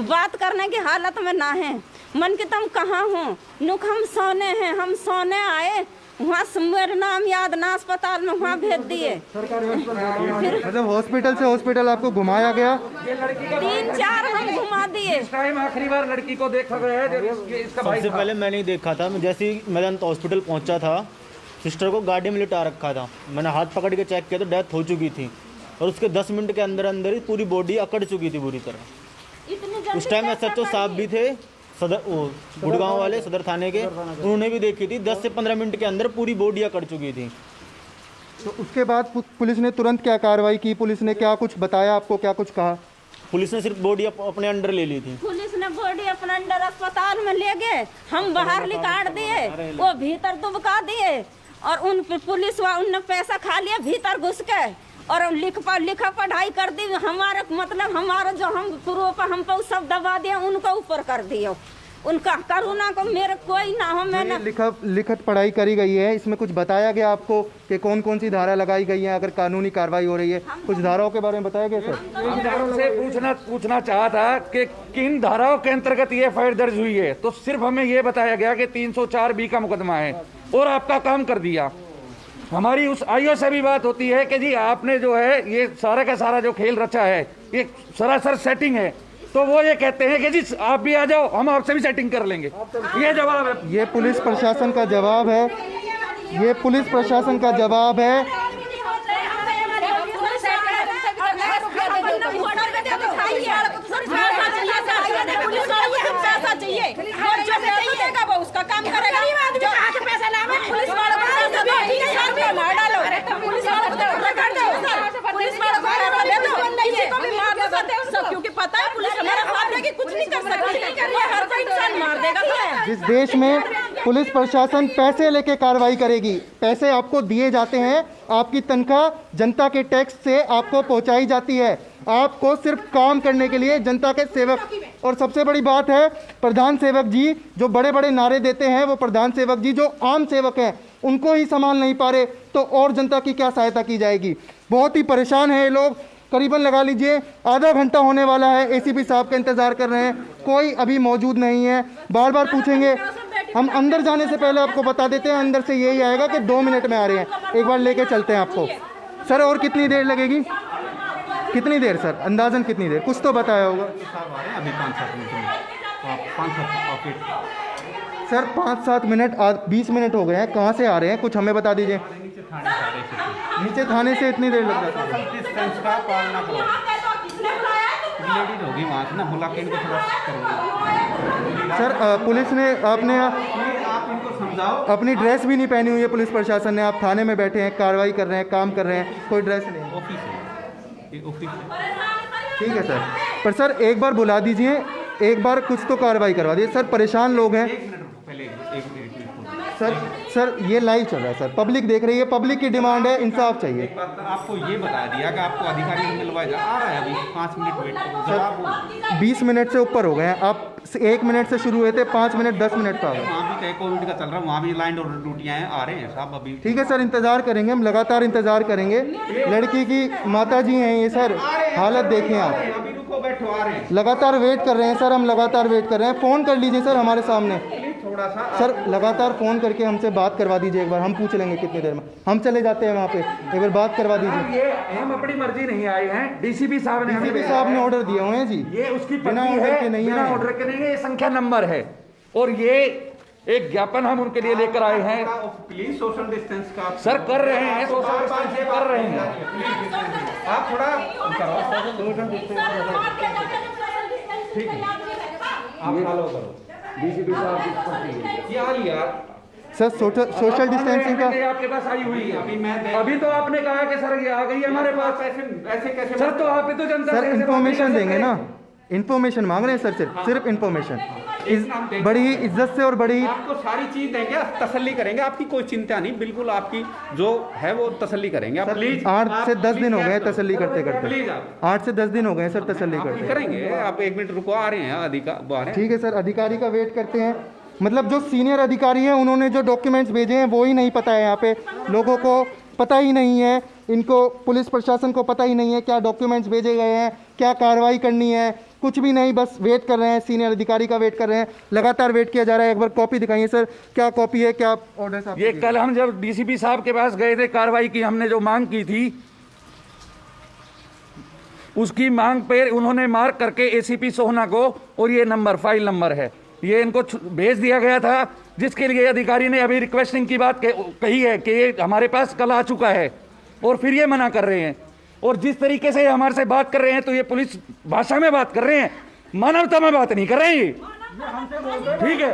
बात करने की हालत में ना है। मन की तुम कहाँ हो? नुक हम सोने हैं, हम सोने आए, वहाँ मेरा नाम याद ना, अस्पताल में वहाँ भेज दिए। मतलब हॉस्पिटल से हॉस्पिटल आपको घुमाया गया? 3-4 हम घुमा दिए। टाइम आखिरी बार लड़की को देख रहे हैं, सबसे पहले मैं नहीं देखा था, मैं जैसे ही मैं हॉस्पिटल पहुँचा था, सिस्टर को गाड़ी में लिटा रखा था, मैंने हाथ पकड़ के चेक किया तो डेथ हो चुकी थी, और उसके 10 मिनट के अंदर अंदर ही पूरी बॉडी अकड़ चुकी थी बुरी तरह। उस टाइम SHO साहब भी थे, गुड़गांव वाले सदर थाने के, उन्होंने भी देखी थी, 10 से 15 मिनट के अंदर पूरी बॉडी अकड़ चुकी थी। तो उसके बाद पुलिस ने तुरंत क्या कार्रवाई की? पुलिस ने क्या कुछ बताया आपको, क्या कुछ कहा? पुलिस ने सिर्फ बॉडी अपने अंडर ले ली थी। पुलिस ने बॉडी अपने अंडर अस्पताल में ले गए, हम बाहर निकाल दिए, वो भीतर दुबका दिए, और उन पुलिस उनने पैसा खा लिया भीतर घुस के, और लिखा पढ़ाई कर दी। हमारे मतलब हमारा जो हम प्रूफ हम पे सब दबा दिया, उनको ऊपर कर दिया, उनका करुणा को मेरे कोई ना हो। मैंने लिखित पढ़ाई करी गई है, इसमें कुछ बताया गया आपको कि कौन कौन सी धारा लगाई गई है, अगर कानूनी कार्रवाई हो रही है, कुछ धाराओं के बारे में बताया गया सर? से पूछना चाहा था कि किन धाराओं के अंतर्गत ये एफआईआर दर्ज हुई है, तो सिर्फ हमें ये बताया गया कि 304B का मुकदमा है और आपका काम कर दिया। हमारी उस आईओ से भी बात होती है कि जी आपने जो है ये सारा का सारा जो खेल रचा है ये सरासर सेटिंग है, तो वो ये कहते हैं कि जी आप भी आ जाओ, हम आपसे भी सेटिंग कर लेंगे। ये जवाब है, ये पुलिस प्रशासन का जवाब है, ये पुलिस प्रशासन का जवाब है। उसका काम करेगा, पैसा लावे पुलिस वालों क्योंकि पता है पुलिस हमारा साथ है कि कुछ नहीं कर सकती, हर कोई इंसान मार देगा। जिस देश में पुलिस प्रशासन पैसे लेके कार्रवाई करेगी, पैसे आपको दिए जाते हैं, आपकी तनख्वाह जनता के टैक्स से आपको पहुंचाई जाती है, आपको सिर्फ काम करने के लिए जनता के सेवक। और सबसे बड़ी बात है, प्रधान सेवक जी जो बड़े बड़े नारे देते हैं, वो प्रधान सेवक जी जो आम सेवक हैं उनको ही संभाल नहीं पा रहे, तो और जनता की क्या सहायता की जाएगी। बहुत ही परेशान है ये लोग। करीबन लगा लीजिए आधा घंटा होने वाला है, एसीपी साहब का इंतजार कर रहे हैं, कोई अभी मौजूद नहीं है। बार बार पूछेंगे, हम अंदर जाने से पहले आपको बता देते हैं, अंदर से यही आएगा कि 2 मिनट में आ रहे हैं, एक बार लेके चलते हैं आपको। सर और कितनी देर लगेगी, कितनी देर सर, अंदाजन कितनी देर, कुछ तो बताया होगा अभी 5-7 मिनट सर, 5-7 मिनट 20 मिनट हो गए हैं, कहाँ से आ रहे हैं कुछ हमें बता दीजिए। नीचे थाने से इतनी देर लग जाती है। डिस्टेंस का पालना करो, लेडीज होगी वहाँ से ना, बुला के इनको थोड़ा सर पुलिस ने आपने आप इनको समझाओ, अपनी ड्रेस भी नहीं पहनी हुई है पुलिस प्रशासन ने, आप थाने में बैठे हैं, कार्रवाई कर रहे हैं, काम कर रहे हैं, कोई ड्रेस नहीं। ऑफिस ठीक है सर, पर सर एक बार बुला दीजिए, एक बार कुछ तो कार्रवाई करवा दीजिए सर, परेशान लोग हैं। सर ये लाइव चल रहा है सर, पब्लिक देख रही है, पब्लिक की डिमांड है, इंसाफ चाहिए। एक बार आपको ये बता दिया कि आपको अधिकारी मिलवाएगा, आ रहा है अभी 5 मिनट वेट करो। सर 20 मिनट से ऊपर हो गए हैं, आप 1 मिनट से शुरू हुए थे, 5 मिनट 10 मिनट का हो गया। वहाँ भी कोविड का चल रहा है, वहाँ भी लाइन और ड्यूटियाँ हैं, आ रहे हैं साहब अभी। ठीक है सर, इंतज़ार करेंगे, हम लगातार इंतज़ार करेंगे। लड़की की माता जी हैं ये सर, हालत देखें आप, अभी रुको बैठो, आ रहे हैं, लगातार वेट कर रहे हैं सर, हम लगातार वेट कर रहे हैं। फ़ोन कर लीजिए सर हमारे सामने, थोड़ा सा सर लगातार फ़ोन करके हमसे बात करवा दीजिए एक बार, हम पूछ लेंगे कितनी देर में, हम चले जाते हैं वहाँ पे, एक बार बात करवा दीजिए। ये हम अपनी मर्जी नहीं आए हैं, डीसीपी साहब ने ऑर्डर दिए हुए हैं जी, ये उसकी बिना ऑर्डर के नहीं बिना आए। ऑर्डर के नहीं है, ये संख्या नंबर है, और ये एक ज्ञापन हम उनके लिए लेकर आए हैं। प्लीज सोशल डिस्टेंस का सर कर रहे हैं, सोशल डिस्टेंस कर रहे हैं, आप थोड़ा ठीक है, आप फॉलो करो। डीसीपी साहब ये आ लिया सर, सोशल डिस्टेंसिंग का आपके पास आई हुई है। मैं अभी तो आपने कहा कि सर ये आ गई है हमारे पास, ऐसे कैसे सर तो आप ही तो जनता सर इन्फॉर्मेशन देंगे ना, इन्फॉर्मेशन मांग रहे हैं सर, सिर्फ इन्फॉर्मेशन, बड़ी ही इज्जत से और बड़ी आपको सारी चीज देंगे, तसल्ली करेंगे, आपकी कोई चिंता नहीं, बिल्कुल आपकी जो है वो तसल्ली करेंगे। आप प्लीज 8 से 10 दिन हो गए तसल्ली करते करते, प्लीज आप 8 से 10 दिन हो गए सर तसल्ली करते करेंगे। आप 1 मिनट रुको, आ रहे हैं अधिकारी। ठीक है सर, अधिकारी का वेट करते हैं। मतलब जो सीनियर अधिकारी हैं उन्होंने जो डॉक्यूमेंट्स भेजे हैं वो ही नहीं पता है, यहाँ पे लोगों को पता ही नहीं है, इनको पुलिस प्रशासन को पता ही नहीं है क्या डॉक्यूमेंट्स भेजे गए हैं, क्या कार्रवाई करनी है, कुछ भी नहीं, बस वेट कर रहे हैं, सीनियर अधिकारी का वेट कर रहे हैं, लगातार वेट किया जा रहा है। एक बार कॉपी दिखाइए सर, क्या कॉपी है, क्या ऑर्डर साहब? ये कल हम जब डीसीपी साहब के पास गए थे, कार्रवाई की हमने जो मांग की थी, उसकी मांग पे उन्होंने मार्क करके एसीपी सोहना को, और ये नंबर फाइल नंबर है, ये इनको भेज दिया गया था, जिसके लिए अधिकारी ने अभी रिक्वेस्टिंग की बात कही है कि ये हमारे पास कल आ चुका है, और फिर ये मना कर रहे हैं। और जिस तरीके से हमारे से बात कर रहे हैं, तो ये पुलिस भाषा में बात कर रहे हैं, मानवता में बात नहीं कर रहे हैं। ठीक है,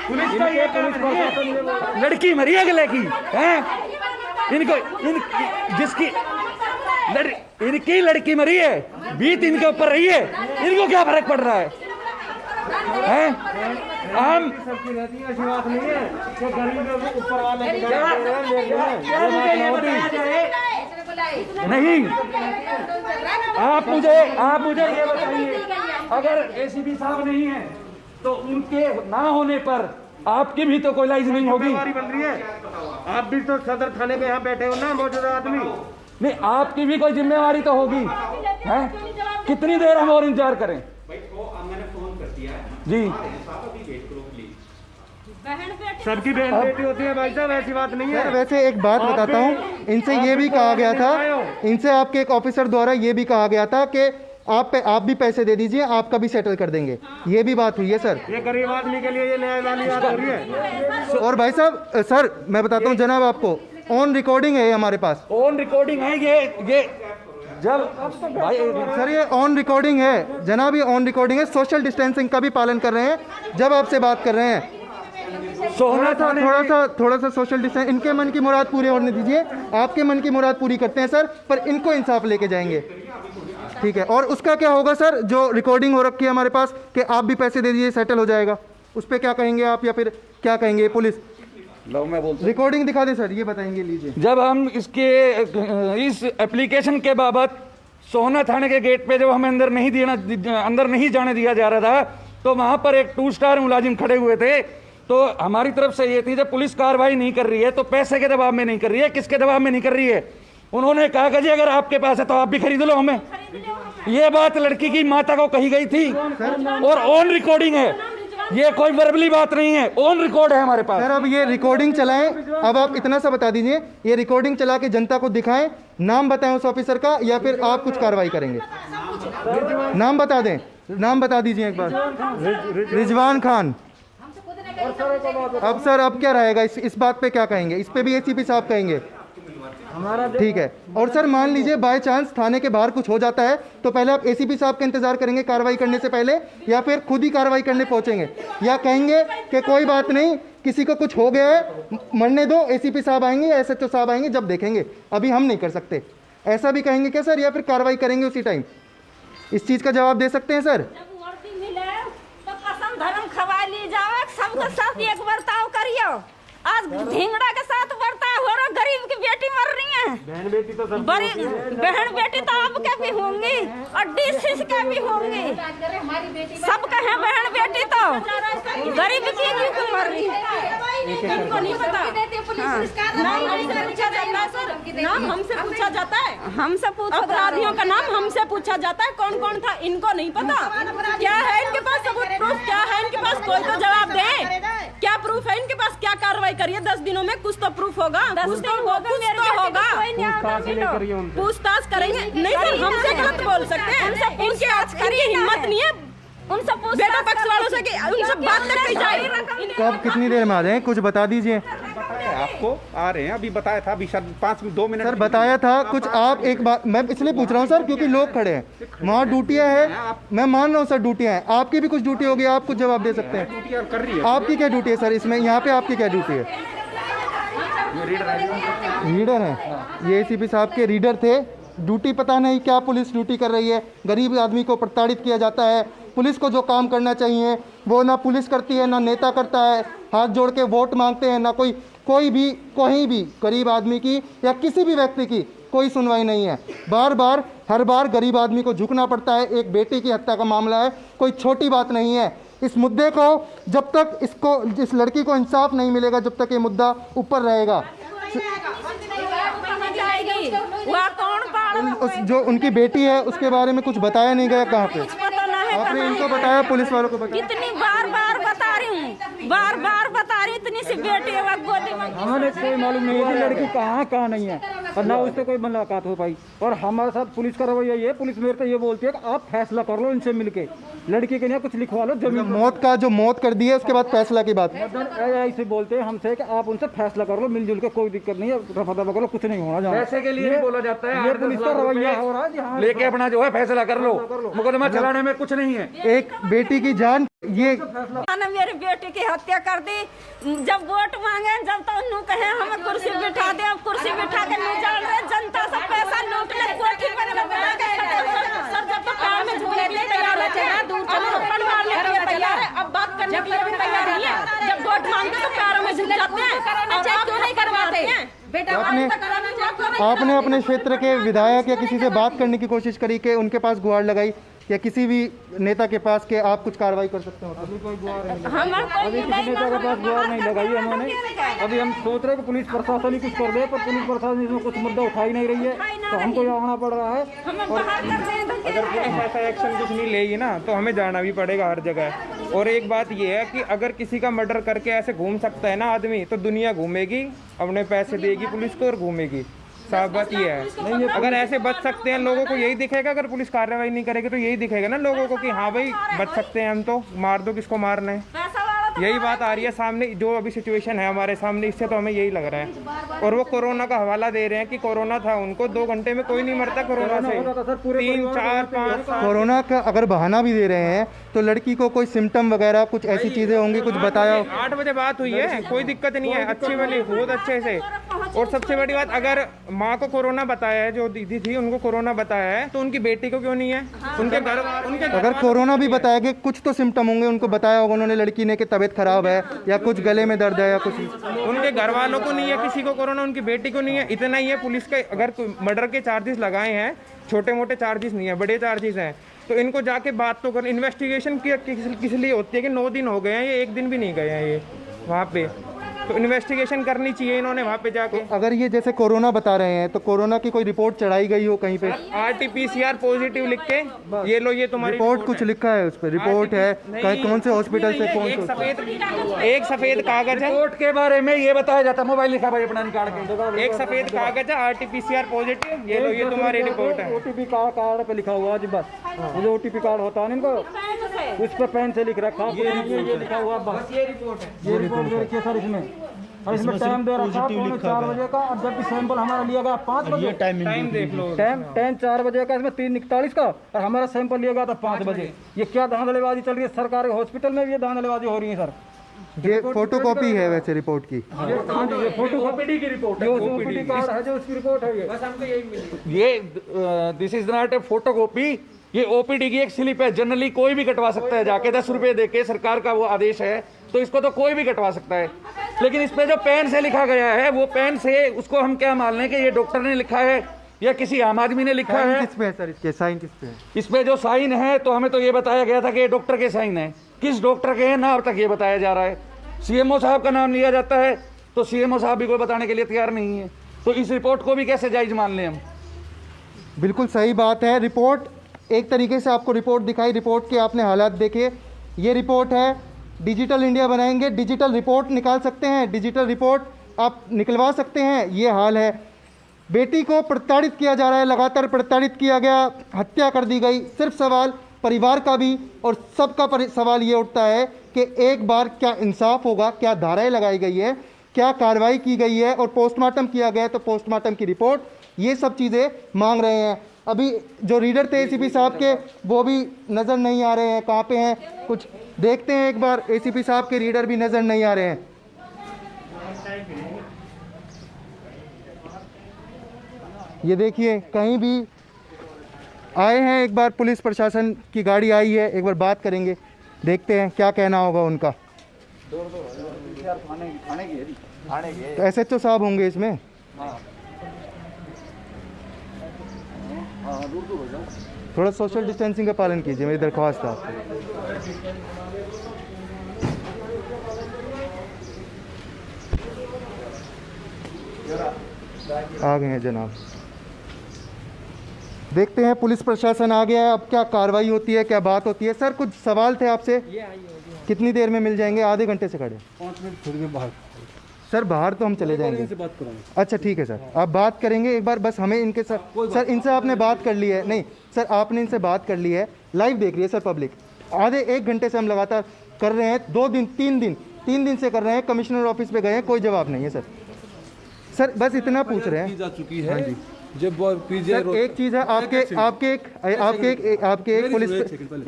पुलिस का ये काम, लड़की मरी है गले की है, जिसकी इनकी लड़की मरी है, बीत इनके ऊपर रही है, इनको क्या फर्क पड़ रहा है? हम नहीं, आप मुझे ये बताइए, अगर एसीपी साहब नहीं है तो उनके ना होने पर आपकी भी तो कोई लाइसेंस होगी। बन रही है, आप भी तो सदर थाने पे यहाँ बैठे हो ना, मौजूदा आदमी। नहीं, आपकी भी कोई जिम्मेवारी तो होगी, है? कितनी देर हम और इंतजार करें? मैंने फोन कर दिया है जी, सबकी बहन बेटी होती है भाई साहब, ऐसी बात नहीं सर है। वैसे एक बात बताता हूँ, इनसे ये भी कहा गया था, इनसे आपके एक ऑफिसर द्वारा ये भी कहा गया था कि आप भी पैसे दे दीजिए, आपका भी सेटल कर देंगे, ये भी बात हुई है सर। ये गरीब आदमी के लिए ये न्याय वाली बात हो रही है। और भाई साहब सर मैं बताता हूँ जनाब आपको, ऑन रिकॉर्डिंग है ये हमारे पास, ऑन रिकॉर्डिंग है ये जब भाई सर ये ऑन रिकॉर्डिंग है जनाब, ये ऑन रिकॉर्डिंग है, सोशल डिस्टेंसिंग का भी पालन कर रहे हैं जब आपसे बात कर रहे हैं। थोड़ा सा सोशल डिस्टेंस, इनके मन की मुराद पूरी होने दीजिए, आपके मन की मुराद पूरी करते हैं सर, पर इनको इंसाफ लेके जाएंगे, ठीक है? और उसका क्या होगा सर, जो रिकॉर्डिंग हो रखी है हमारे पास कि आप भी पैसे दे दीजिए सेटल हो जाएगा, उस पर क्या कहेंगे आप, या फिर क्या कहेंगे पुलिस? लो मैं बोलता हूं। रिकॉर्डिंग दिखा दें सर, ये बताएंगे, लीजिए। जब हम इस एप्लीकेशन के बाबत सोहना थाने के गेट पे जब हमें अंदर नहीं जाने दिया जा रहा था, तो वहां पर एक 2 स्टार मुलाजिम खड़े हुए थे। तो हमारी तरफ से ये थी, जब पुलिस कार्रवाई नहीं कर रही है तो पैसे के दबाव में नहीं कर रही है, किसके दबाव में नहीं कर रही है? उन्होंने कहा कि जी अगर आपके पास है तो आप भी खरीद लो हमें। ये बात लड़की की माता को कही गई थी और ऑन रिकॉर्डिंग है, ये कोई वर्बली बात नहीं है, ऑन रिकॉर्ड है हमारे पास। सर अब ये रिकॉर्डिंग चलाएं, अब आप इतना सा बता दीजिए, ये रिकॉर्डिंग चला के जनता को दिखाएं, नाम बताएं उस ऑफिसर का, या फिर आप कुछ कार्रवाई करेंगे? नाम बता दें, नाम बता दीजिए एक बार। रिजवान खान। अब सर अब क्या रहेगा, इस बात पे क्या कहेंगे? इस पे भी एसीपी साहब कहेंगे, ठीक है? और सर मान लीजिए बाय चांस थाने के बाहर कुछ हो जाता है, तो पहले आप एसीपी साहब का इंतजार करेंगे कार्रवाई करने से पहले, या फिर खुद ही कार्रवाई करने पहुंचेंगे, या कहेंगे कि कोई बात नहीं, किसी को कुछ हो गया है मरने दो, एसीपी साहब आएंगे या एसएचओ साहब आएंगे जब देखेंगे, अभी हम नहीं कर सकते, ऐसा भी कहेंगे क्या सर, या फिर कार्रवाई करेंगे उसी टाइम? इस चीज का जवाब दे सकते हैं सर? तो कसम धर्म खवा ली जाओ, सबके साथ एक बर्ताव करियो। आज ढींगड़ा के साथ बर्ताव हो रहा, गरीब की बेटी मर रही है, बहन बेटी तो आपके भी होंगी और डीसी के भी होंगी, सबके हैं बहन बेटी, तो गरीब की क्यों मर रही है? इनको नहीं पता। नाम हमसे पूछा जाता है, हमसे अपराधियों का नाम हमसे पूछा जाता है, कौन कौन था, इनको नहीं पता। क्या है इनके पास सबूत, प्रूफ क्या है इनके पास? कोई तो जवाब दे, क्या प्रूफ है इनके पास? क्या कार्रवाई करिए 10 दिनों में, कुछ तो प्रूफ होगा, कुछ तो होगा, पूछताछ करेंगे। नहीं सर हमसे गलत बोल सकते हैं, इनके आज की हिम्मत नहीं है उनसे बेटा पक्ष वालों से कि उनसे बात करके जाए। कब कितनी देर में आ जाए, कुछ बता दीजिए। आपको आ रहे हैं, अभी बताया था, अभी शायद 5-2 मिनट सर बताया था कुछ, आप एक बात मैं इसलिए पूछ रहा हूँ सर क्योंकि लोग खड़े हैं वहाँ, ड्यूटियाँ हैं, मैं मान रहा हूँ सर ड्यूटियाँ हैं, आपकी भी कुछ ड्यूटी होगी, आप कुछ जवाब दे सकते हैं। कर रही है। आपकी क्या ड्यूटी है सर इसमें, यहाँ पे आपकी क्या ड्यूटी है? रीडर है, ये एसीपी साहब के रीडर थे, ड्यूटी पता नहीं क्या पुलिस ड्यूटी कर रही है, गरीब आदमी को प्रताड़ित किया जाता है, पुलिस को जो काम करना चाहिए वो ना पुलिस करती है, ना नेता करता है, हाथ जोड़ के वोट मांगते हैं, ना कोई भी कहीं भी गरीब आदमी की या किसी भी व्यक्ति की कोई सुनवाई नहीं है। हर बार गरीब आदमी को झुकना पड़ता है। एक बेटी की हत्या का मामला है, कोई छोटी बात नहीं है। इस मुद्दे को जब तक इस लड़की को इंसाफ नहीं मिलेगा, जब तक ये मुद्दा ऊपर रहेगा। जो उनकी बेटी है उसके बारे में कुछ बताया नहीं गया, कहाँ पे आपने इनको बताया, पुलिस वालों को बताया? इतनी बार बता रही हूँ, बार बता रही हूँ, इतनी सी बेटी है गोदी में। हमें कोई मालूम नहीं है कि लड़की कहाँ नहीं है, और ना उससे कोई मुलाकात हो पाई। और हमारे साथ पुलिस का रवैया ये, पुलिस मेरे को ये बोलती है कि आप फैसला कर लो इनसे मिलके, लड़की के लिए कुछ लिखवा लो जमीन। मौत कर दी है उसके बाद फैसला की बात ऐसे बोलते हैं हमसे कि आप उनसे फैसला कर लो मिलजुल के, कोई दिक्कत नहीं है, रफा दफा करो, कुछ नहीं होना। पैसे के लिए बोला जाता है, ये पुलिस का रवैया हो रहा है, लेके अपना जो है फैसला कर लो, मुकदमा चलाने में कुछ नहीं है। एक बेटी की जान, ये मेरी बेटी की हत्या कर दी, जब वोट मांगे, जब तो उन्होंने कहे हमें कुर्सी बिठा दे, अब कुर्सी बिठा के नहीं जान रहे, जनता से पैसा लूट ले, कोठी पर सर जब तो पैर में झूले ले तैयार है, दूर चलो परिवार लेके तैयार है, अब बात करने के लिए भी तैयार नहीं है। जब वोट मांगते तो पैरों में झुक जाते हैं, और क्यों नहीं करवाते हैं? आपने अपने क्षेत्र के विधायक या किसी से बात करने की कोशिश करी कि उनके पास गुहार लगाई या किसी भी नेता के पास कि आप कुछ कार्रवाई कर सकते हो? अभी किसी नेता के पास गुहार नहीं लगाई हमने। अभी हम सोच रहे हैं कि पुलिस प्रशासन ही कुछ कर दे, पर पुलिस प्रशासन इसमें कुछ मुद्दा उठा ही नहीं रही है, तो हमको यहाँ आना पड़ रहा है। अगर पुलिस ऐसा एक्शन कुछ नहीं लेगी ना तो हमें जाना भी पड़ेगा हर जगह। और एक बात ये है कि अगर किसी का मर्डर करके ऐसे घूम सकता है ना आदमी, तो दुनिया घूमेगी, अपने पैसे देगी पुलिस को और घूमेगी। साफ बात ये है, अगर ऐसे बच सकते हैं लोगों को यही दिखेगा। अगर पुलिस कार्रवाई नहीं करेगी तो यही दिखेगा ना लोगों को कि हाँ भाई बच सकते हैं हम, तो मार दो किसको मारना है। यही बात आ रही है सामने, जो अभी सिचुएशन है हमारे सामने, इससे तो हमें यही लग रहा है। और वो कोरोना का हवाला दे रहे हैं कि कोरोना था उनको, 2 घंटे में कोई नहीं मरता कोरोना से। 3, 4, 5 कोरोना का अगर बहाना भी दे रहे हैं तो लड़की को कोई सिम्टम वगैरह कुछ ऐसी चीजें होंगी, कुछ बताया हो? 8 बजे बात हुई है, कोई दिक्कत नहीं है, अच्छी वाली बहुत अच्छे से। और सबसे बड़ी बात, अगर माँ को कोरोना बताया है, जो दीदी थी उनको कोरोना बताया है, तो उनकी बेटी को क्यों नहीं है? उनके अगर कोरोना भी बताया कि कुछ तो सिम्टम होंगे, उनको बताया होगा उन्होंने लड़की ने कि तबीयत खराब है या कुछ गले में दर्द है या कुछ, उनके घर वालों को नहीं है, किसी को कोरोना, उनकी बेटी को नहीं है। इतना ही है। पुलिस के अगर मर्डर के चार्जेस लगाए हैं, छोटे मोटे चार्जेस नहीं है, बड़े चार्जेस हैं, तो इनको जाके बात तो कर। इन्वेस्टिगेशन किस लिए होती है कि 9 दिन हो गए हैं, ये 1 दिन भी नहीं गए हैं ये वहाँ पे, तो इन्वेस्टिगेशन करनी चाहिए इन्होंने वहाँ पे जाके। अगर ये जैसे कोरोना बता रहे हैं तो कोरोना की कोई रिपोर्ट चढ़ाई गई हो कहीं पे? RT-PCR पॉजिटिव लिख के ये लो, ये तुम्हारी रिपोर्ट कुछ लिखा है उस पर? रिपोर्ट है कौन से हॉस्पिटल से, कौन से? एक सफेद कागज है, रिपोर्ट के बारे में ये बताया जाता है। मोबाइल लिखा भाई अपना निकाल के, एक सफेद कागज है RT-PCR पॉजिटिव, ये लो, ये तुम्हारी रिपोर्ट है। OTP कार्ड पे लिखा हुआ है जी, बस जो OTP कार्ड होता है इनको, उस पर पेन से लिख रखा, ये लिखा हुआ बस, ये रिपोर्ट है। ये रिपोर्ट देखिए सर, इसमें और इसमें टाइम दे रखा 4 बजे का, और जबकि सैंपल हमारा लिया गया 5 बजे। टाइम देख लो, टाइम 4 बजे का, इसमें 3:41 का, और हमारा सैंपल लिया गया था 5 बजे। ये क्या धांधलेबाजी चल रही है? सरकारी हॉस्पिटल में भी ये धांधलेबाजी हो रही है सर। ये फोटोकॉपी है वैसे रिपोर्ट की? ये फोटोकॉपी की रिपोर्ट है, OPD कार्ड है जो उसकी रिपोर्ट है। ये बस हमको यही मिली। ये this is not a photocopy, ये OPD की एक स्लिप है। जनरली कोई भी कटवा सकता है जाके 10 रुपए देके, सरकार का वो आदेश है, तो इसको तो कोई भी कटवा सकता है। लेकिन इस पे जो पेन से लिखा गया है, वो पेन से उसको हम क्या मान लें कि ये डॉक्टर ने लिखा है या किसी आम आदमी ने लिखा है? किस पे है सर इसके साइन? किस पे है इस पे जो साइन है, तो हमें तो ये बताया गया था कि ये डॉक्टर के साइन है। किस डॉक्टर के हैं ना अब तक ये बताया जा रहा है। CMO साहब का नाम लिया जाता है, तो CMO साहब भी कोई बताने के लिए तैयार नहीं है, तो इस रिपोर्ट को भी कैसे जायज मान लें हम? बिल्कुल सही बात है। रिपोर्ट एक तरीके से आपको रिपोर्ट दिखाई, रिपोर्ट के आपने हालात देखे। ये रिपोर्ट है, डिजिटल इंडिया बनाएंगे, डिजिटल रिपोर्ट निकाल सकते हैं, डिजिटल रिपोर्ट आप निकलवा सकते हैं। ये हाल है। बेटी को प्रताड़ित किया जा रहा है, लगातार प्रताड़ित किया गया, हत्या कर दी गई। सिर्फ सवाल परिवार का भी और सबका सवाल ये उठता है कि एक बार क्या इंसाफ होगा, क्या धाराएं लगाई गई है, क्या कार्रवाई की गई है, और पोस्टमार्टम किया गया है तो पोस्टमार्टम की रिपोर्ट, ये सब चीज़ें मांग रहे हैं। अभी जो रीडर थे ACP साहब के, वो भी नज़र नहीं आ रहे हैं, कहाँ पे हैं कुछ देखते हैं एक बार। ACP साहब के रीडर भी नज़र नहीं आ रहे हैं। ये देखिए कहीं भी आए हैं, एक बार पुलिस प्रशासन की गाड़ी आई है, एक बार बात करेंगे, देखते हैं क्या कहना होगा उनका। तो SHO साहब होंगे इसमें? थोड़ा सोशल डिस्टेंसिंग का पालन कीजिए, मेरी दरख्वास्त है आपको। आ गए हैं जनाब, देखते हैं पुलिस प्रशासन आ गया है, अब क्या कार्रवाई होती है, क्या बात होती है। सर कुछ सवाल थे आपसे, कितनी देर में मिल जाएंगे? आधे घंटे से खड़े? 5 मिनट थोड़ी देर बाहर। सर बाहर तो हम चले जाएंगे। इनसे बात कराएंगे। अच्छा ठीक है सर, आप बात करेंगे एक बार, बस हमें इनके साथ। सर इनसे आपने बात कर ली है? नहीं सर, आपने इनसे बात कर ली है, लाइव देख रही है सर पब्लिक। आधे 1 घंटे से हम लगातार कर रहे हैं, 2 दिन 3 दिन से कर रहे हैं। कमिश्नर ऑफिस पे गए हैं, कोई जवाब नहीं है सर। सर बस इतना पूछ रहे हैं। जा चुकी है जब PGI। सर एक चीज़ है, आपके एक पुलिस,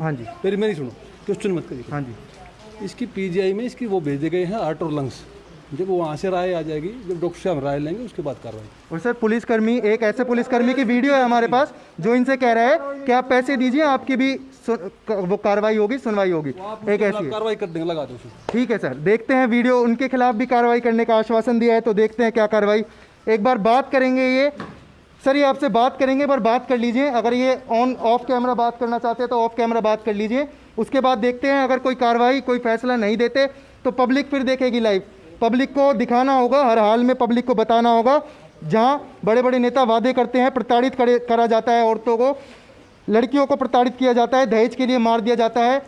हाँ जी फिर मेरी सुनो, क्वेश्चन मत करिए। हाँ जी, इसकी PGI में इसकी वो भेजे गए हैं हार्ट और लंग्स, जब वो वहाँ से राय आ जाएगी, जब डॉक्टर साहब राय लेंगे उसके बाद कार्रवाई। और सर पुलिसकर्मी, एक ऐसे पुलिसकर्मी की वीडियो है हमारे पास जो इनसे कह रहा है कि आप पैसे दीजिए, आपकी भी वो कार्रवाई होगी, सुनवाई होगी। एक ऐसी कार्रवाई कर देंगे, लगा दो। ठीक है सर, देखते हैं वीडियो। उनके खिलाफ भी कार्रवाई करने का आश्वासन दिया है, तो देखते हैं क्या कार्रवाई। एक बार बात करेंगे। ये सर ये आपसे बात करेंगे, पर बात कर लीजिए। अगर ये ऑन ऑफ कैमरा बात करना चाहते हैं तो ऑफ कैमरा बात कर लीजिए। उसके बाद देखते हैं, अगर कोई कार्रवाई, कोई फैसला नहीं देते तो पब्लिक फिर देखेगी लाइव। पब्लिक को दिखाना होगा, हर हाल में पब्लिक को बताना होगा। जहां बड़े बड़े नेता वादे करते हैं, प्रताड़ित करा जाता है औरतों को, लड़कियों को प्रताड़ित किया जाता है, दहेज के लिए मार दिया जाता है,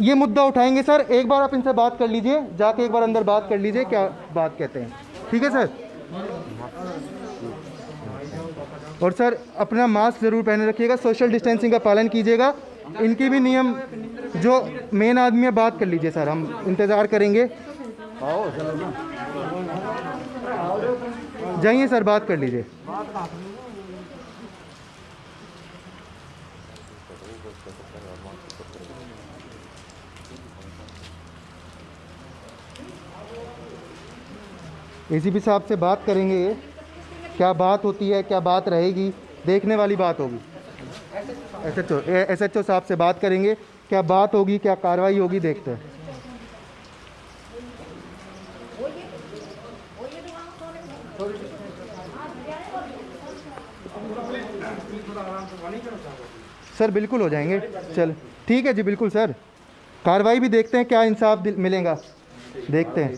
ये मुद्दा उठाएंगे सर। एक बार आप इनसे बात कर लीजिए, जाके एक बार अंदर बात कर लीजिए, क्या बात कहते हैं। ठीक है सर। और सर अपना मास्क ज़रूर पहने रखिएगा, सोशल डिस्टेंसिंग का पालन कीजिएगा। इनकी भी नियम, जो मेन आदमी है, बात कर लीजिए सर, हम इंतज़ार करेंगे। जाइए सर, बात कर लीजिए। एसीपी साहब से बात करेंगे, क्या बात होती है, क्या बात रहेगी, देखने वाली बात होगी। एसएचओ साहब से बात करेंगे, क्या बात होगी, क्या कार्रवाई होगी, देखते हैं। सर बिल्कुल हो जाएंगे, चल ठीक है जी, बिल्कुल सर। कार्रवाई भी देखते हैं, क्या इंसाफ मिलेगा, देखते हैं।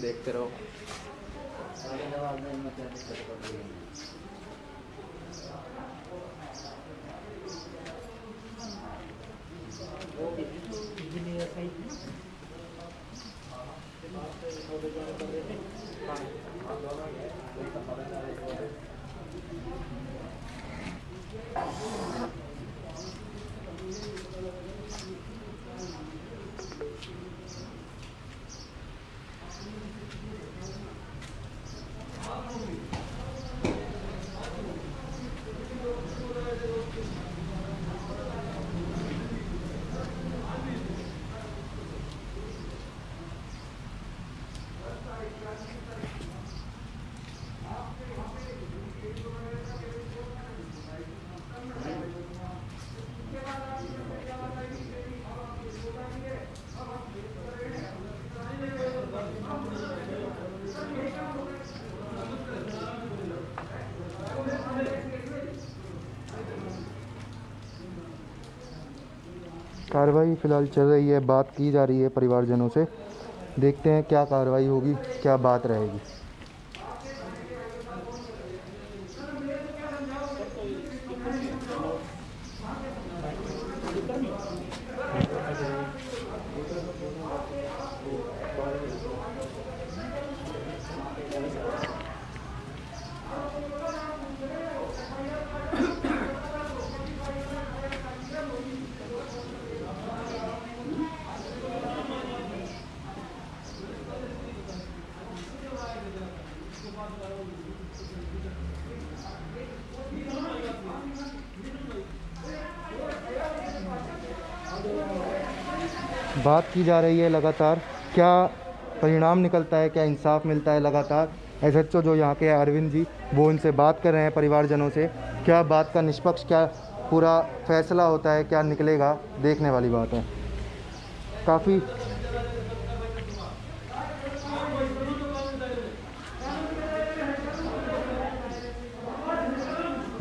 कार्रवाई फ़िलहाल चल रही है, बात की जा रही है परिवारजनों से। देखते हैं क्या कार्रवाई होगी, क्या बात रहेगी। बात की जा रही है लगातार, क्या परिणाम निकलता है, क्या इंसाफ मिलता है। लगातार एसएचओ जो यहाँ के अरविंद जी, वो इनसे बात कर रहे हैं परिवारजनों से, क्या बात का निष्पक्ष, क्या पूरा फैसला होता है, क्या निकलेगा, देखने वाली बात है। काफ़ी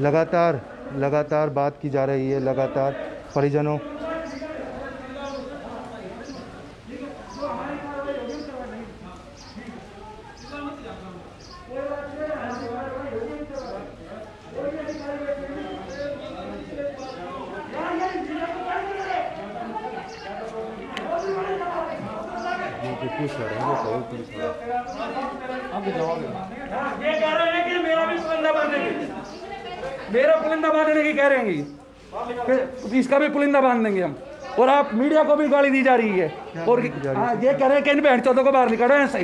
लगातार बात की जा रही है, लगातार परिजनों ये कह रहे हैं कि मेरा भी पुलिंदा बांधेंगे, मेरा पुलिंदा बांधने की कह रहे हैं कि इसका भी पुलिंदा बांध देंगे हम। और आप मीडिया को भी गाली दी जा रही है, और ये कह रहे हैं कि इन बहन चौदह को बाहर निकालो। ऐसे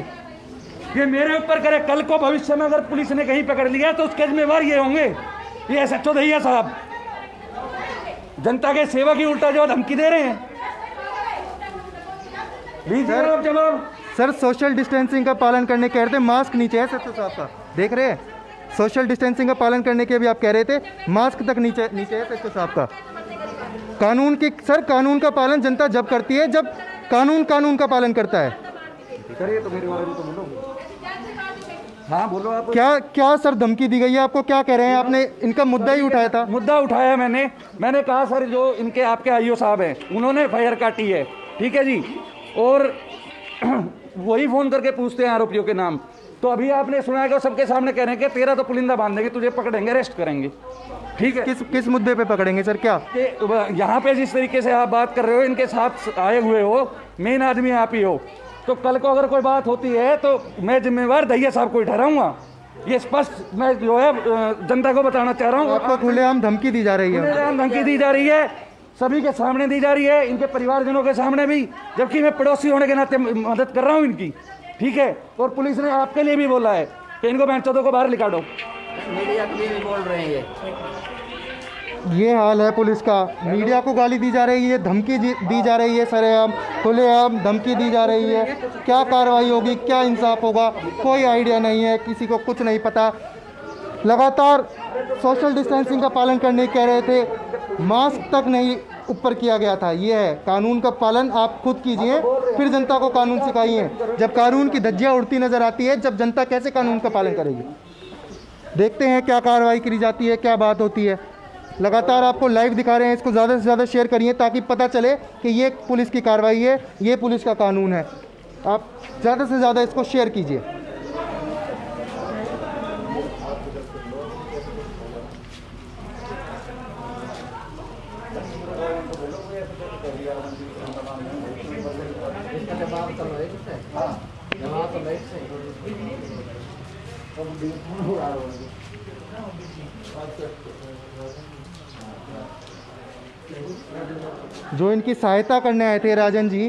ये मेरे ऊपर करे, कल को भविष्य में अगर पुलिस ने कहीं पकड़ लिया तो उसके जिम्मेवार ये होंगे, ये एसएचओ दहिया साहब। जनता के सेवा की उल्टा जो धमकी दे रहे हैं, लीजिए आप जवाब। सर सोशल डिस्टेंसिंग का पालन करने कह रहे थे, मास्क नीचे है एसएचओ साहब का, देख रहे हैं। सोशल डिस्टेंसिंग का पालन करने के भी आप कह रहे थे, मास्क तक नीचे है एसएचओ साहब का। कानून की सर, कानून का पालन जनता जब करती है जब कानून का पालन करता है। हाँ बोलो आप। क्या क्या सर धमकी दी गई है आपको? क्या कह रहे हैं? आपने इनका मुद्दा ही उठाया था। मुद्दा उठाया मैंने कहा सर जो इनके आपके आईओ साहब हैं उन्होंने फायर काटी है, ठीक है जी, और वही फोन करके पूछते हैं आरोपियों के नाम। तो अभी आपने सुना है कि सबके सामने कह रहे हैं कि तेरा तो पुलिंदा बांध देंगे, तुझे पकड़ेंगे, अरेस्ट करेंगे, ठीक है। किस मुद्दे पे पकड़ेंगे सर? क्या यहाँ पे जिस तरीके से आप बात कर रहे हो, इनके साथ आए हुए हो, मेन आदमी आप ही हो, तो कल को अगर कोई बात होती है तो मैं जिम्मेवार दहिया साहब को ही ठहराऊंगा। ये स्पष्ट मैं जो है जनता को बताना चाह रहा हूँ। आपको खुलेआम धमकी दी जा रही है? खुलेआम धमकी दी जा रही है, सभी के सामने दी जा रही है, इनके परिवारजनों के सामने भी, जबकि मैं पड़ोसी होने के नाते मदद कर रहा हूँ इनकी, ठीक है। और पुलिस ने आपके लिए भी बोला है कि इनको बैंक चौदह को बाहर निकालो। मीडिया के लिए भी बोल रहे हैं ये हाल है पुलिस का। मीडिया को गाली दी जा रही है, धमकी दी जा रही है, सरेआम खुलेआम धमकी दी जा रही है। क्या कार्रवाई होगी, क्या इंसाफ होगा, कोई आइडिया नहीं है, किसी को कुछ नहीं पता। लगातार सोशल डिस्टेंसिंग का पालन करने कह रहे थे, मास्क तक नहीं ऊपर किया गया था। ये है कानून का पालन, आप खुद कीजिए, फिर जनता को कानून सिखाइए। जब कानून की धज्जियाँ उड़ती नजर आती है, जब जनता कैसे कानून का पालन करेगी? देखते हैं क्या कार्रवाई करी जाती है, क्या बात होती है। लगातार आपको लाइव दिखा रहे हैं, इसको ज़्यादा से ज़्यादा शेयर करिए ताकि पता चले कि ये पुलिस की कार्रवाई है, ये पुलिस का कानून है। आप ज़्यादा से ज़्यादा इसको शेयर कीजिए। जो इनकी सहायता करने आए थे राजन जी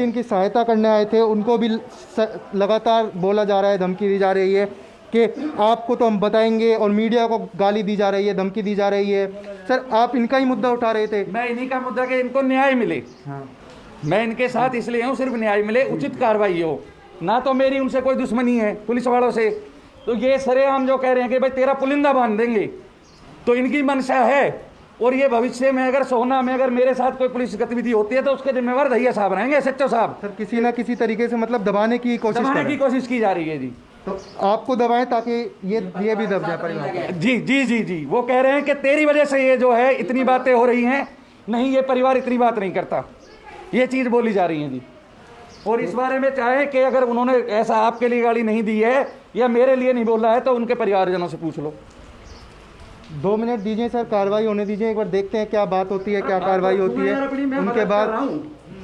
इनकी सहायता करने आए थे, उनको भी लगातार बोला जा रहा है, धमकी दी जा रही है कि आपको तो हम बताएंगे, और मीडिया को गाली दी जा रही है, धमकी दी जा रही है। सर आप इनका ही मुद्दा उठा रहे थे। मैं इन्हीं का मुद्दा कि इनको न्याय मिले। हाँ। मैं इनके साथ इसलिए हूँ, सिर्फ न्याय मिले, उचित कार्रवाई हो। ना तो मेरी उनसे कोई दुश्मनी है पुलिस वालों से, तो ये सरेआम जो कह रहे हैं कि भाई तेरा पुलिंदा बांध देंगे, तो इनकी मंशा है। और ये भविष्य में अगर सोना में अगर मेरे साथ कोई पुलिस गतिविधि होती है तो उसके जिम्मेवार दहिया साहब रहेंगे, SHO साहब। सर किसी ना किसी तरीके से मतलब दबाने की कोशिश की जा रही है जी। तो आपको दबाएं ताकि ये भी दब जाए परिवार। जी जी जी जी, वो कह रहे हैं कि तेरी वजह से ये जो है इतनी बातें हो रही हैं, नहीं ये परिवार इतनी बात नहीं करता, ये चीज़ बोली जा रही है जी। और इस बारे में चाहे कि अगर उन्होंने ऐसा आपके लिए गाड़ी नहीं दी है या मेरे लिए नहीं बोला है तो उनके परिवारजनों से पूछ लो। 2 मिनट दीजिए सर, कार्रवाई होने दीजिए, एक बार देखते हैं क्या बात होती है, क्या कार्रवाई होती है, उनके बाद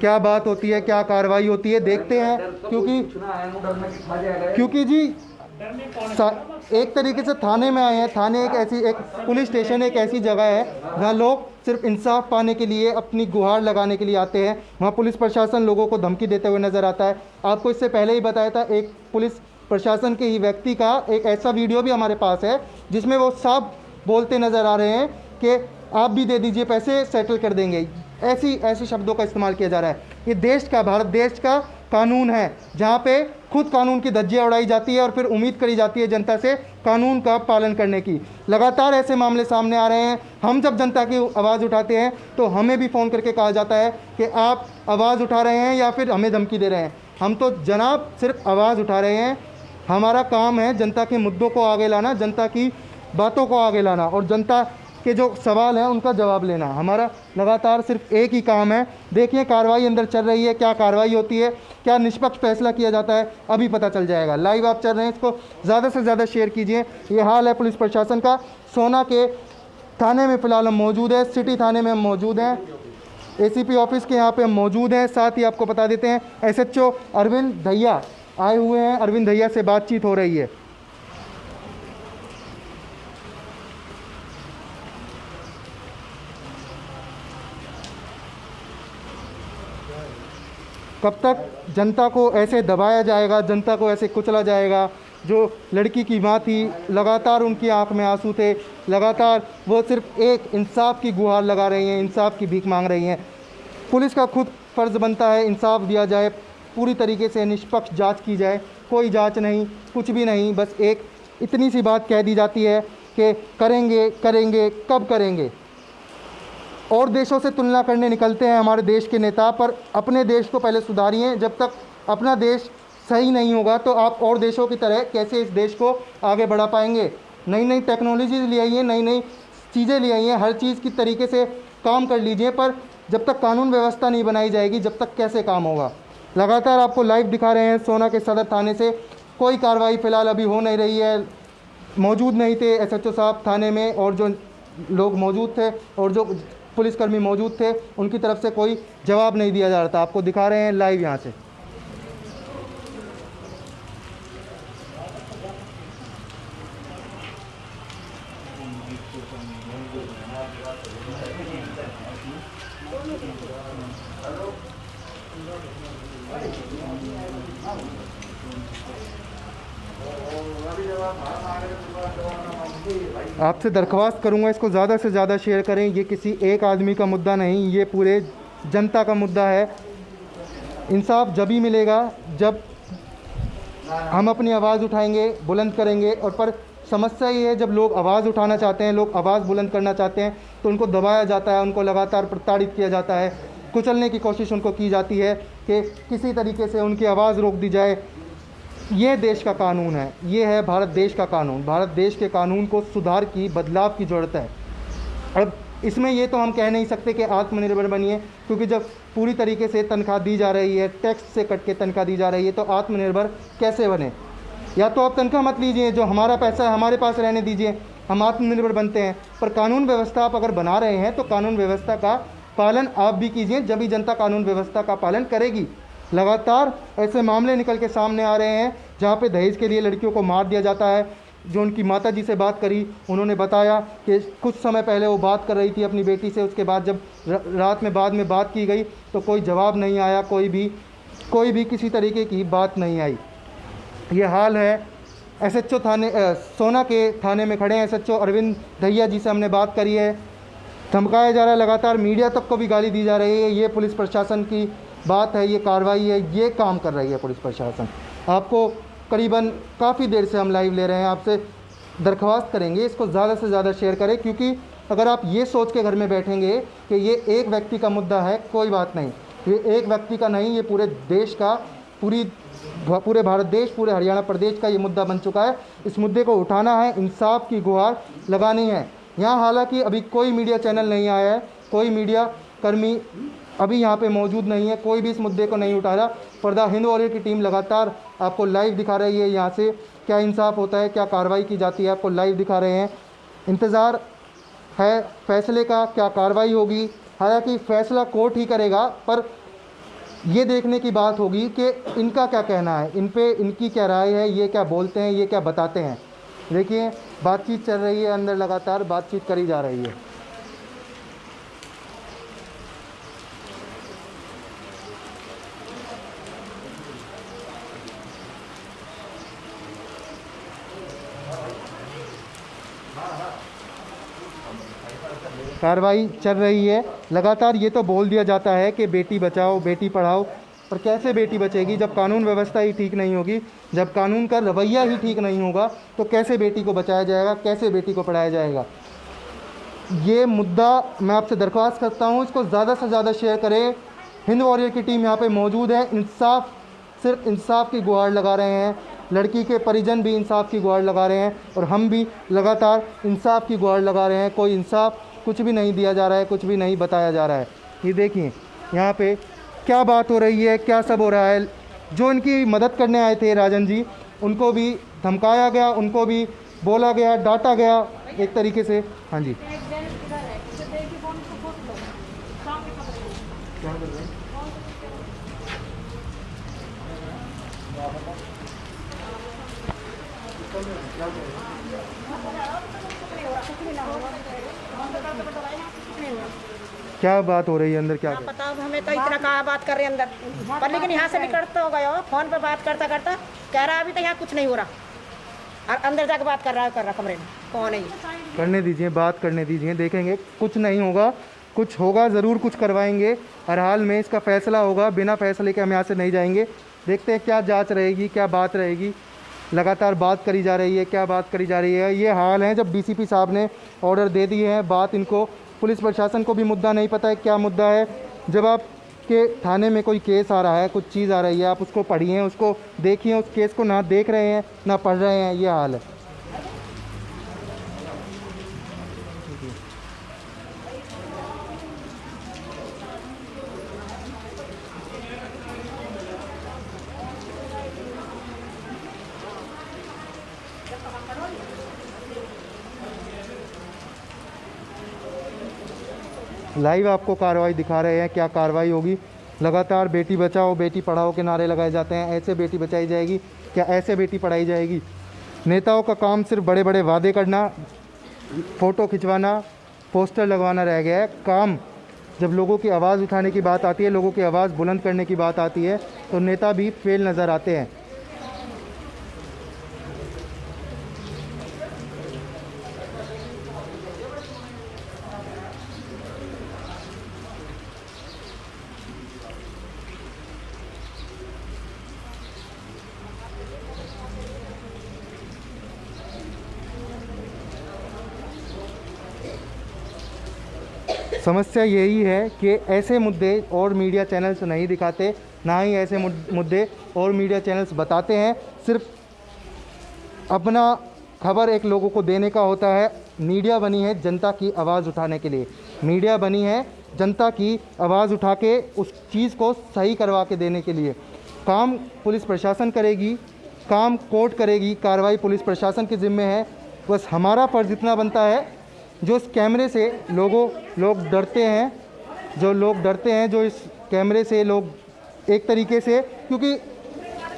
क्या बात होती है, क्या कार्रवाई होती है, देखते हैं। क्योंकि जी एक तरीके से थाने में आए हैं। थाने एक पुलिस स्टेशन एक ऐसी जगह है जहाँ लोग सिर्फ इंसाफ पाने के लिए, अपनी गुहार लगाने के लिए आते हैं। वहाँ पुलिस प्रशासन लोगों को धमकी देते हुए नजर आता है। आपको इससे पहले ही बताया था, एक पुलिस प्रशासन के ही व्यक्ति का एक ऐसा वीडियो भी हमारे पास है जिसमें वो साफ बोलते नज़र आ रहे हैं कि आप भी दे दीजिए पैसे, सेटल कर देंगे। ऐसे शब्दों का इस्तेमाल किया जा रहा है। ये देश का, भारत देश का कानून है जहाँ पे खुद कानून की धज्जियाँ उड़ाई जाती है और फिर उम्मीद करी जाती है जनता से कानून का पालन करने की। लगातार ऐसे मामले सामने आ रहे हैं। हम जब जनता की आवाज़ उठाते हैं तो हमें भी फ़ोन करके कहा जाता है कि आप आवाज़ उठा रहे हैं या फिर हमें धमकी दे रहे हैं। हम तो जनाब सिर्फ आवाज़ उठा रहे हैं। हमारा काम है जनता के मुद्दों को आगे लाना, जनता की बातों को आगे लाना और जनता के जो सवाल हैं उनका जवाब लेना। हमारा लगातार सिर्फ एक ही काम है। देखिए कार्रवाई अंदर चल रही है, क्या कार्रवाई होती है, क्या निष्पक्ष फैसला किया जाता है, अभी पता चल जाएगा। लाइव आप चल रहे हैं, इसको ज़्यादा से ज़्यादा शेयर कीजिए। ये हाल है पुलिस प्रशासन का। सोना के थाने में फ़िलहाल हम मौजूद हैं, सिटी थाने में हम मौजूद हैं, ACP ऑफिस के यहाँ पे हम मौजूद हैं। साथ ही आपको बता देते हैं SHO अरविंद दहिया आए हुए हैं। अरविंद दहिया से बातचीत हो रही है। कब तक जनता को ऐसे दबाया जाएगा, जनता को ऐसे कुचला जाएगा। जो लड़की की माँ थी, लगातार उनकी आंख में आंसू थे, लगातार वो सिर्फ एक इंसाफ की गुहार लगा रही हैं, इंसाफ की भीख मांग रही हैं। पुलिस का खुद फ़र्ज़ बनता है इंसाफ दिया जाए, पूरी तरीके से निष्पक्ष जांच की जाए। कोई जांच नहीं, कुछ भी नहीं, बस एक इतनी सी बात कह दी जाती है कि करेंगे करेंगे, कब करेंगे। और देशों से तुलना करने निकलते हैं हमारे देश के नेता, पर अपने देश को पहले सुधारिए। जब तक अपना देश सही नहीं होगा तो आप और देशों की तरह कैसे इस देश को आगे बढ़ा पाएंगे। नई नई टेक्नोलॉजीज ले आइए, नई नई चीज़ें ले आइए, हर चीज़ की तरीके से काम कर लीजिए, पर जब तक कानून व्यवस्था नहीं बनाई जाएगी जब तक कैसे काम होगा। लगातार आपको लाइव दिखा रहे हैं सोना के सदर थाने से। कोई कार्रवाई फ़िलहाल अभी हो नहीं रही है। मौजूद नहीं थे SHO साहब थाने में, और जो लोग मौजूद थे और जो पुलिसकर्मी मौजूद थे उनकी तरफ से कोई जवाब नहीं दिया जा रहा था। आपको दिखा रहे हैं लाइव यहाँ से। आपसे दरख्वास्त करूंगा इसको ज़्यादा से ज़्यादा शेयर करें। ये किसी एक आदमी का मुद्दा नहीं, ये पूरे जनता का मुद्दा है। इंसाफ जब ही मिलेगा जब हम अपनी आवाज़ उठाएंगे, बुलंद करेंगे। और पर समस्या ये है, जब लोग आवाज़ उठाना चाहते हैं, लोग आवाज़ बुलंद करना चाहते हैं, तो उनको दबाया जाता है, उनको लगातार प्रताड़ित किया जाता है, कुचलने की कोशिश उनको की जाती है कि किसी तरीके से उनकी आवाज़ रोक दी जाए। ये देश का कानून है, ये है भारत देश का कानून। भारत देश के कानून को सुधार की, बदलाव की ज़रूरत है। अब इसमें ये तो हम कह नहीं सकते कि आत्मनिर्भर बनिए, क्योंकि जब पूरी तरीके से तनख्वाह दी जा रही है, टैक्स से कट के तनख्वाह दी जा रही है, तो आत्मनिर्भर कैसे बने। या तो आप तनख्वाह मत लीजिए, जो हमारा पैसा है हमारे पास रहने दीजिए, हम आत्मनिर्भर बनते हैं। पर कानून व्यवस्था आप अगर बना रहे हैं तो कानून व्यवस्था का पालन आप भी कीजिए, जब भी जनता कानून व्यवस्था का पालन करेगी। लगातार ऐसे मामले निकल के सामने आ रहे हैं जहाँ पे दहेज के लिए लड़कियों को मार दिया जाता है। जो उनकी माता जी से बात करी, उन्होंने बताया कि कुछ समय पहले वो बात कर रही थी अपनी बेटी से, उसके बाद जब रात में बाद में बात की गई तो कोई जवाब नहीं आया, कोई भी किसी तरीके की बात नहीं आई। ये हाल है SHO थाने सोना के थाने में खड़े हैं SHO अरविंद दहिया जी से हमने बात करी है। धमकाया जा रहा है, लगातार मीडिया तक को भी गाली दी जा रही है। ये पुलिस प्रशासन की बात है, ये कार्रवाई है, ये काम कर रही है पुलिस प्रशासन। आपको करीबन काफ़ी देर से हम लाइव ले रहे हैं, आपसे दरख्वास्त करेंगे इसको ज़्यादा से ज़्यादा शेयर करें, क्योंकि अगर आप ये सोच के घर में बैठेंगे कि ये एक व्यक्ति का मुद्दा है, कोई बात नहीं, ये एक व्यक्ति का नहीं, ये पूरे देश का, पूरे भारत देश, पूरे हरियाणा प्रदेश का ये मुद्दा बन चुका है। इस मुद्दे को उठाना है, इंसाफ की गुहार लगानी है। यहाँ हालांकि अभी कोई मीडिया चैनल नहीं आया है, कोई मीडिया कर्मी अभी यहाँ पे मौजूद नहीं है, कोई भी इस मुद्दे को नहीं उठा रहा। पर द हिंद वॉरियर की टीम लगातार आपको लाइव दिखा रही है यहाँ से क्या इंसाफ होता है, क्या कार्रवाई की जाती है, आपको लाइव दिखा रहे हैं। इंतज़ार है फैसले का, क्या कार्रवाई होगी। हालांकि फैसला कोर्ट ही करेगा, पर ये देखने की बात होगी कि इनका क्या कहना है, इन पे इनकी क्या राय है, ये क्या बोलते हैं, ये क्या बताते हैं। देखिए बातचीत चल रही है, अंदर लगातार बातचीत करी जा रही है। कार्रवाई चल रही है लगातार। ये तो बोल दिया जाता है कि बेटी बचाओ बेटी पढ़ाओ, पर कैसे बेटी बचेगी जब कानून व्यवस्था ही ठीक नहीं होगी, जब कानून का रवैया ही ठीक नहीं होगा, तो कैसे बेटी को बचाया जाएगा, कैसे बेटी को पढ़ाया जाएगा। ये मुद्दा मैं आपसे दरख्वास्त करता हूँ, इसको ज़्यादा से ज़्यादा शेयर करें। हिंद वॉरियर की टीम यहाँ पे मौजूद है, इंसाफ, सिर्फ इंसाफ की गुहार लगा रहे हैं। लड़की के परिजन भी इंसाफ की गुहार लगा रहे हैं और हम भी लगातार इंसाफ की गुहार लगा रहे हैं। कोई इंसाफ कुछ भी नहीं दिया जा रहा है, कुछ भी नहीं बताया जा रहा है। ये देखिए यहाँ पे क्या बात हो रही है, क्या सब हो रहा है। जो इनकी मदद करने आए थे राजन जी, उनको भी धमकाया गया, उनको भी बोला गया, डांटा गया एक तरीके से। हाँ जी, क्या बात हो रही है अंदर, क्या बताओ हमें, तो इतना कहा बात कर रहे हैं अंदर, पर लेकिन यहाँ से भी करते हो गए हो, फोन पे बात करता करता कह रहा अभी तो यहाँ कुछ नहीं हो रहा, और अंदर जाकर बात कर रहा कमरे में। कौन है ये? करने दीजिए, बात करने दीजिए, देखेंगे कुछ नहीं होगा, कुछ होगा ज़रूर, कुछ करवाएंगे। हर हाल में इसका फैसला होगा, बिना फैसले के हम यहाँ से नहीं जाएंगे। देखते हैं क्या जांच रहेगी, क्या बात रहेगी। लगातार बात करी जा रही है, क्या बात करी जा रही है। ये हाल है जब DCP साहब ने ऑर्डर दे दिए हैं, बात इनको पुलिस प्रशासन को भी मुद्दा नहीं पता है क्या मुद्दा है। जब आप आपके थाने में कोई केस आ रहा है, कुछ चीज़ आ रही है, आप उसको पढ़िए, उसको देखिए, उस केस को ना देख रहे हैं ना पढ़ रहे हैं, ये हाल है। लाइव आपको कार्रवाई दिखा रहे हैं, क्या कार्रवाई होगी। लगातार बेटी बचाओ बेटी पढ़ाओ के नारे लगाए जाते हैं। ऐसे बेटी बचाई जाएगी क्या? ऐसे बेटी पढ़ाई जाएगी? नेताओं का काम सिर्फ बड़े बड़े वादे करना, फ़ोटो खिंचवाना, पोस्टर लगवाना रह गया है। काम जब लोगों की आवाज़ उठाने की बात आती है, लोगों की आवाज़ बुलंद करने की बात आती है, तो नेता भी फेल नज़र आते हैं। समस्या यही है कि ऐसे मुद्दे और मीडिया चैनल्स नहीं दिखाते, ना ही ऐसे मुद्दे और मीडिया चैनल्स बताते हैं। सिर्फ अपना खबर एक लोगों को देने का होता है। मीडिया बनी है जनता की आवाज़ उठाने के लिए, मीडिया बनी है जनता की आवाज़ उठा के उस चीज़ को सही करवा के देने के लिए। काम पुलिस प्रशासन करेगी, काम कोर्ट करेगी, कार्रवाई पुलिस प्रशासन के ज़िम्मे है। बस हमारा फ़र्ज़ इतना बनता है, जो इस कैमरे से लोग डरते हैं, जो इस कैमरे से लोग एक तरीके से, क्योंकि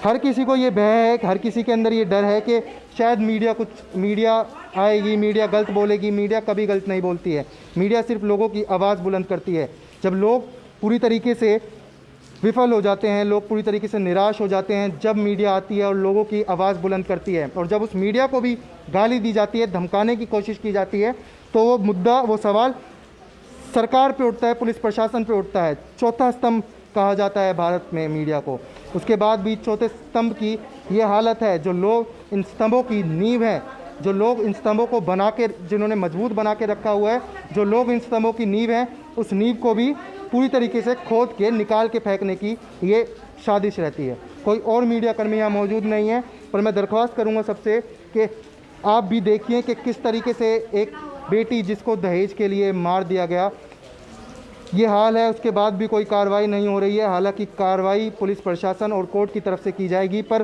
हर किसी को ये भय है, हर किसी के अंदर ये डर है कि शायद मीडिया आएगी, मीडिया गलत बोलेगी। मीडिया कभी गलत नहीं बोलती है। मीडिया सिर्फ लोगों की आवाज़ बुलंद करती है। जब लोग पूरी तरीके से विफल हो जाते हैं, लोग पूरी तरीके से निराश हो जाते हैं, जब मीडिया आती है और लोगों की आवाज़ बुलंद करती है, और जब उस मीडिया को भी गाली दी जाती है, धमकाने की कोशिश की जाती है, तो वो मुद्दा, वो सवाल सरकार पे उठता है, पुलिस प्रशासन पे उठता है। चौथा स्तंभ कहा जाता है भारत में मीडिया को। उसके बाद भी चौथे स्तंभ की ये हालत है। जो लोग इन स्तंभों की नींव हैं, जो लोग इन स्तंभों को बना के, जिन्होंने मजबूत बना के रखा हुआ है, जो लोग इन स्तंभों की नींव हैं, उस नींव को भी पूरी तरीके से खोद के निकाल के फेंकने की ये साजिश रहती है। कोई और मीडिया कर्मी यहाँ मौजूद नहीं है, पर मैं दरख्वास्त करूँगा सबसे कि आप भी देखिए कि किस तरीके से एक बेटी जिसको दहेज के लिए मार दिया गया, ये हाल है। उसके बाद भी कोई कार्रवाई नहीं हो रही है। हालांकि कार्रवाई पुलिस प्रशासन और कोर्ट की तरफ से की जाएगी, पर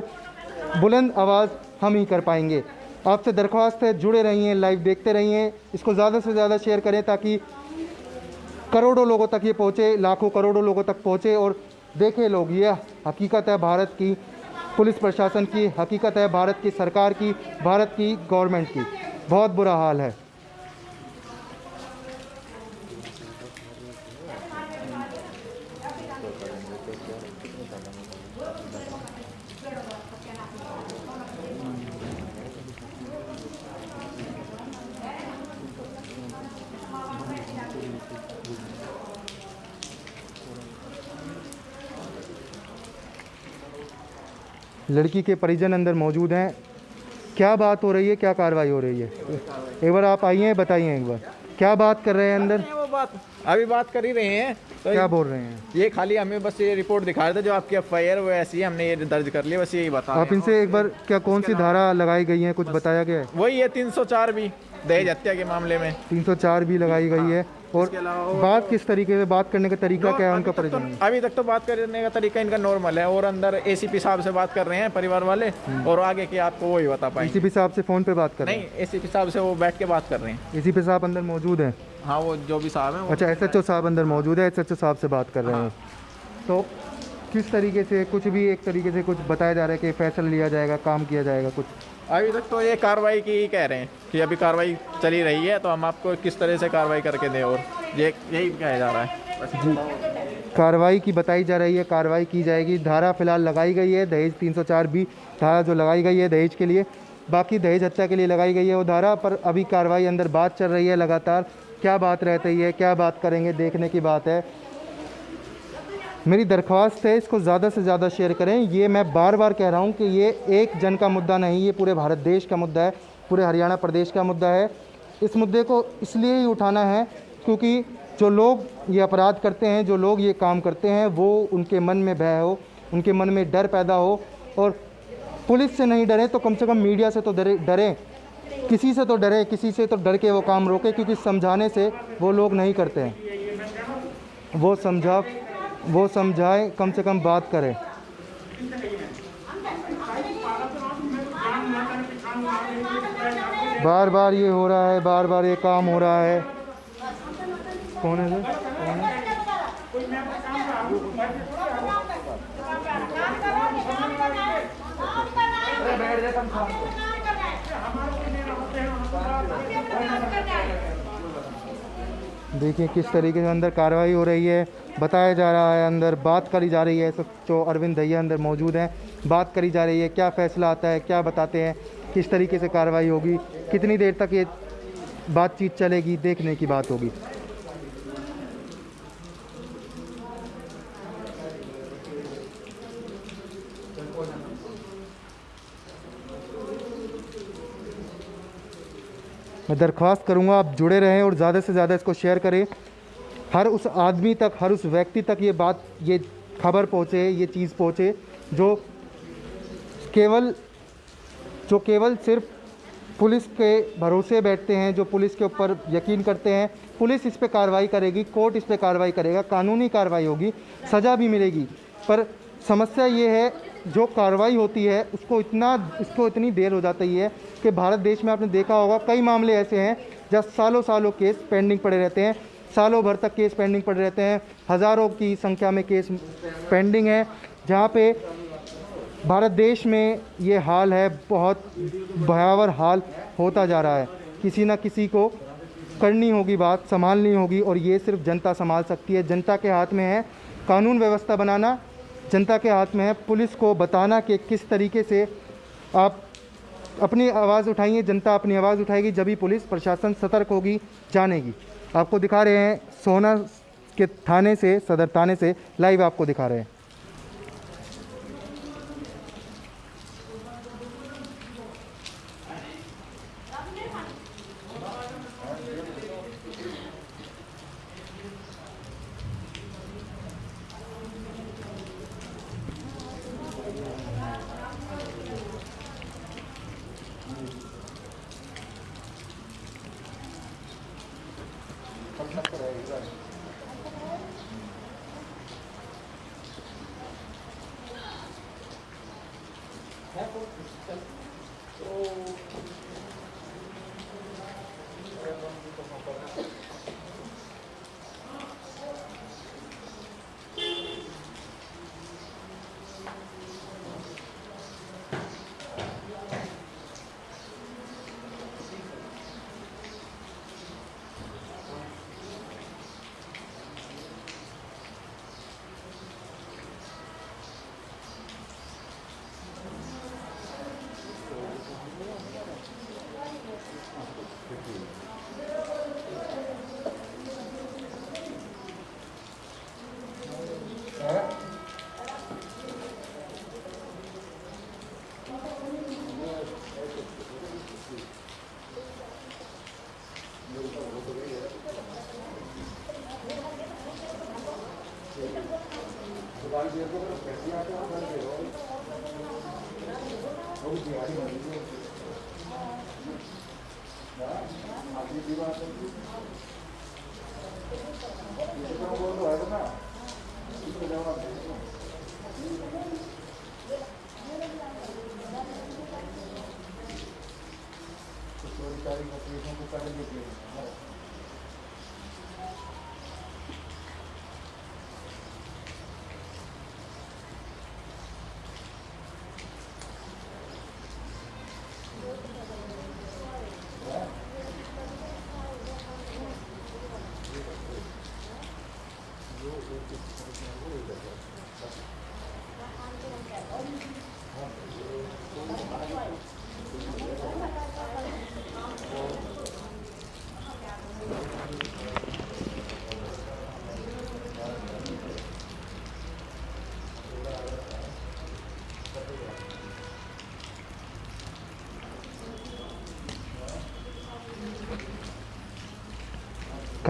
बुलंद आवाज़ हम ही कर पाएंगे। आपसे दरख्वास्त है, जुड़े रहिए, लाइव देखते रहिए, इसको ज़्यादा से ज़्यादा शेयर करें ताकि करोड़ों लोगों तक ये पहुँचे, लाखों करोड़ों लोगों तक पहुँचे और देखें लोग। ये हकीकत है भारत की पुलिस प्रशासन की, हकीकत है भारत की सरकार की, भारत की गवर्नमेंट की। बहुत बुरा हाल है। लड़की के परिजन अंदर मौजूद हैं। क्या बात हो रही है, क्या कार्रवाई हो रही है? एक बार आप आइए, बताइए एक बार क्या बात कर रहे हैं अंदर? वो बात अभी बात कर ही रहे हैं, तो क्या बोल रहे हैं? ये खाली हमें बस ये रिपोर्ट दिखा रहे थे, जो आपकी FIR वो ऐसी है, हमने ये दर्ज कर लिया, बस यही बता। आप इनसे एक बार क्या कौन सी धारा लगाई गई है, कुछ बताया गया है? वही है 304 भी दहेज हत्या के मामले में 304 भी लगाई गई है। और बात किस तरीके से, बात करने का तरीका क्या है उनका परिजन? अभी तक तो बात करने का तरीका इनका नॉर्मल है, और अंदर ACP साहब से बात कर रहे हैं परिवार वाले, और आगे की आपको वही बता पाएंगे। ACP साहब से फ़ोन पे बात कर रहे हैं? नहीं, ACP साहब से वो बैठ के बात कर रहे हैं। ACP साहब अंदर मौजूद हैं? हाँ, वो जो भी साहब हैं। अच्छा, SHO साहब अंदर मौजूद है, SHO साहब से बात कर रहे हैं। तो किस तरीके से, कुछ भी एक तरीके से कुछ बताया जा रहा है कि फैसला लिया जाएगा, काम किया जाएगा कुछ? अभी तक तो ये कार्रवाई की कह रहे हैं कि अभी कार्रवाई चली रही है, तो हम आपको किस तरह से कार्रवाई करके दें, और यही कहा जा रहा है जी। कार्रवाई की बताई जा रही है, कार्रवाई की जाएगी। धारा फिलहाल लगाई गई है दहेज 304 भी धारा जो लगाई गई है दहेज के लिए, बाकी दहेज हत्या के लिए लगाई गई है वो धारा, पर अभी कार्रवाई अंदर बात चल रही है लगातार। क्या बात रहती है, क्या बात करेंगे, देखने की बात है। मेरी दरख्वास्त है, इसको ज़्यादा से ज़्यादा शेयर करें। ये मैं बार बार कह रहा हूँ कि ये एक जन का मुद्दा नहीं, ये पूरे भारत देश का मुद्दा है, पूरे हरियाणा प्रदेश का मुद्दा है। इस मुद्दे को इसलिए ही उठाना है क्योंकि जो लोग ये अपराध करते हैं, जो लोग ये काम करते हैं, वो उनके मन में भय हो, उनके मन में डर पैदा हो, और पुलिस से नहीं डरें तो कम से कम मीडिया से तो डरें, किसी से तो डरें, किसी से तो डर के वो काम रोके, क्योंकि समझाने से वो लोग नहीं करते हैं। वो समझाए, कम से कम बात करें। बार बार ये हो रहा है, बार बार ये काम हो रहा है। कौन है सर? कौन है? देखिए किस तरीके से अंदर कार्रवाई हो रही है, बताया जा रहा है, अंदर बात करी जा रही है। सब जो अरविंद दहिया अंदर मौजूद हैं, बात करी जा रही है, क्या फ़ैसला आता है, क्या बताते हैं, किस तरीके से कार्रवाई होगी, कितनी देर तक ये बातचीत चलेगी, देखने की बात होगी। मैं दरख्वास्त करूंगा आप जुड़े रहें और ज़्यादा से ज़्यादा इसको शेयर करें, हर उस आदमी तक, हर उस व्यक्ति तक ये बात, ये खबर पहुँचे, ये चीज़ पहुँचे जो केवल सिर्फ पुलिस के भरोसे बैठते हैं, जो पुलिस के ऊपर यकीन करते हैं। पुलिस इस पे कार्रवाई करेगी, कोर्ट इस पे कार्रवाई करेगा, कानूनी कार्रवाई होगी, सज़ा भी मिलेगी। पर समस्या ये है, जो कार्रवाई होती है उसको इतनी देर हो जाती है कि भारत देश में आपने देखा होगा कई मामले ऐसे हैं जहाँ सालों केस पेंडिंग पड़े रहते हैं, सालों भर तक केस पेंडिंग पड़े रहते हैं, हज़ारों की संख्या में केस पेंडिंग है, जहाँ पे भारत देश में ये हाल है, बहुत भयावह हाल होता जा रहा है। किसी ना किसी को करनी होगी बात, संभालनी होगी, और ये सिर्फ जनता संभाल सकती है। जनता के हाथ में है कानून व्यवस्था बनाना, जनता के हाथ में है पुलिस को बताना कि किस तरीके से आप अपनी आवाज़ उठाइए। जनता अपनी आवाज़ उठाएगी जब ही पुलिस प्रशासन सतर्क होगी, जानेगी। आपको दिखा रहे हैं सोहना के थाने से, सदर थाने से लाइव आपको दिखा रहे हैं।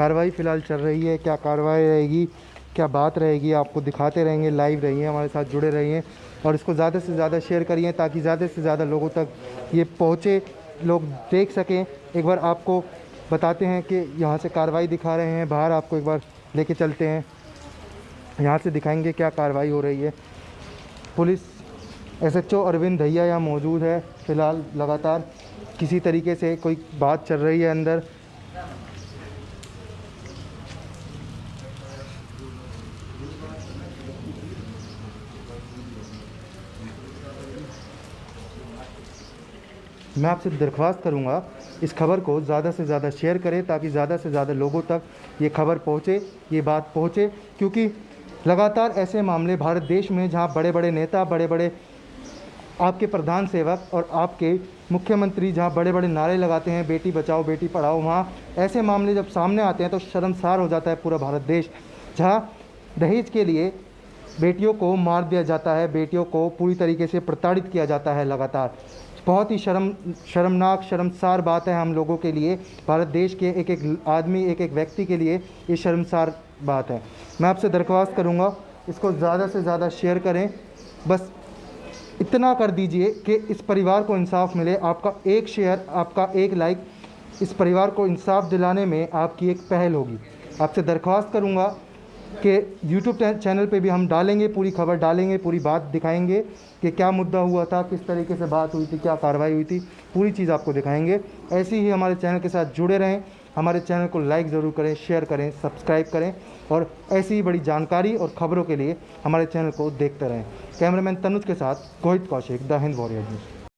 कार्रवाई फ़िलहाल चल रही है। क्या कार्रवाई रहेगी, क्या बात रहेगी, आपको दिखाते रहेंगे। लाइव रहिए, हमारे साथ जुड़े रहिए और इसको ज़्यादा से ज़्यादा शेयर करिए ताकि ज़्यादा से ज़्यादा लोगों तक ये पहुँचे, लोग देख सकें। एक बार आपको बताते हैं कि यहाँ से कार्रवाई दिखा रहे हैं, बाहर आपको एक बार लेके चलते हैं, यहाँ से दिखाएंगे क्या कार्रवाई हो रही है। पुलिस SHO अरविंद दहिया यहाँ मौजूद है। फ़िलहाल लगातार किसी तरीके से कोई बात चल रही है अंदर। मैं आपसे दरख्वास्त करूंगा इस खबर को ज़्यादा से ज़्यादा शेयर करें ताकि ज़्यादा से ज़्यादा लोगों तक ये खबर पहुँचे, ये बात पहुँचे, क्योंकि लगातार ऐसे मामले भारत देश में जहाँ बड़े बड़े नेता, बड़े बड़े आपके प्रधान सेवक और आपके मुख्यमंत्री जहाँ बड़े बड़े नारे लगाते हैं बेटी बचाओ बेटी पढ़ाओ, वहाँ ऐसे मामले जब सामने आते हैं तो शर्मसार हो जाता है पूरा भारत देश। जहाँ दहेज के लिए बेटियों को मार दिया जाता है, बेटियों को पूरी तरीके से प्रताड़ित किया जाता है लगातार। बहुत ही शर्मनाक शर्मसार बात है हम लोगों के लिए, भारत देश के एक एक आदमी, एक एक व्यक्ति के लिए ये शर्मसार बात है। मैं आपसे दरख्वास्त करूँगा इसको ज़्यादा से ज़्यादा शेयर करें। बस इतना कर दीजिए कि इस परिवार को इंसाफ मिले। आपका एक शेयर, आपका एक लाइक इस परिवार को इंसाफ दिलाने में आपकी एक पहल होगी। आपसे दरख्वास्त करूँगा कि YouTube चैनल पे भी हम डालेंगे, पूरी खबर डालेंगे, पूरी बात दिखाएंगे कि क्या मुद्दा हुआ था, किस तरीके से बात हुई थी, क्या कार्रवाई हुई थी, पूरी चीज़ आपको दिखाएंगे। ऐसे ही हमारे चैनल के साथ जुड़े रहें, हमारे चैनल को लाइक ज़रूर करें, शेयर करें, सब्सक्राइब करें और ऐसी ही बड़ी जानकारी और ख़बरों के लिए हमारे चैनल को देखते रहें। कैमरामैन तनुज के साथ Rohit Kaushik, the Hind warrior news.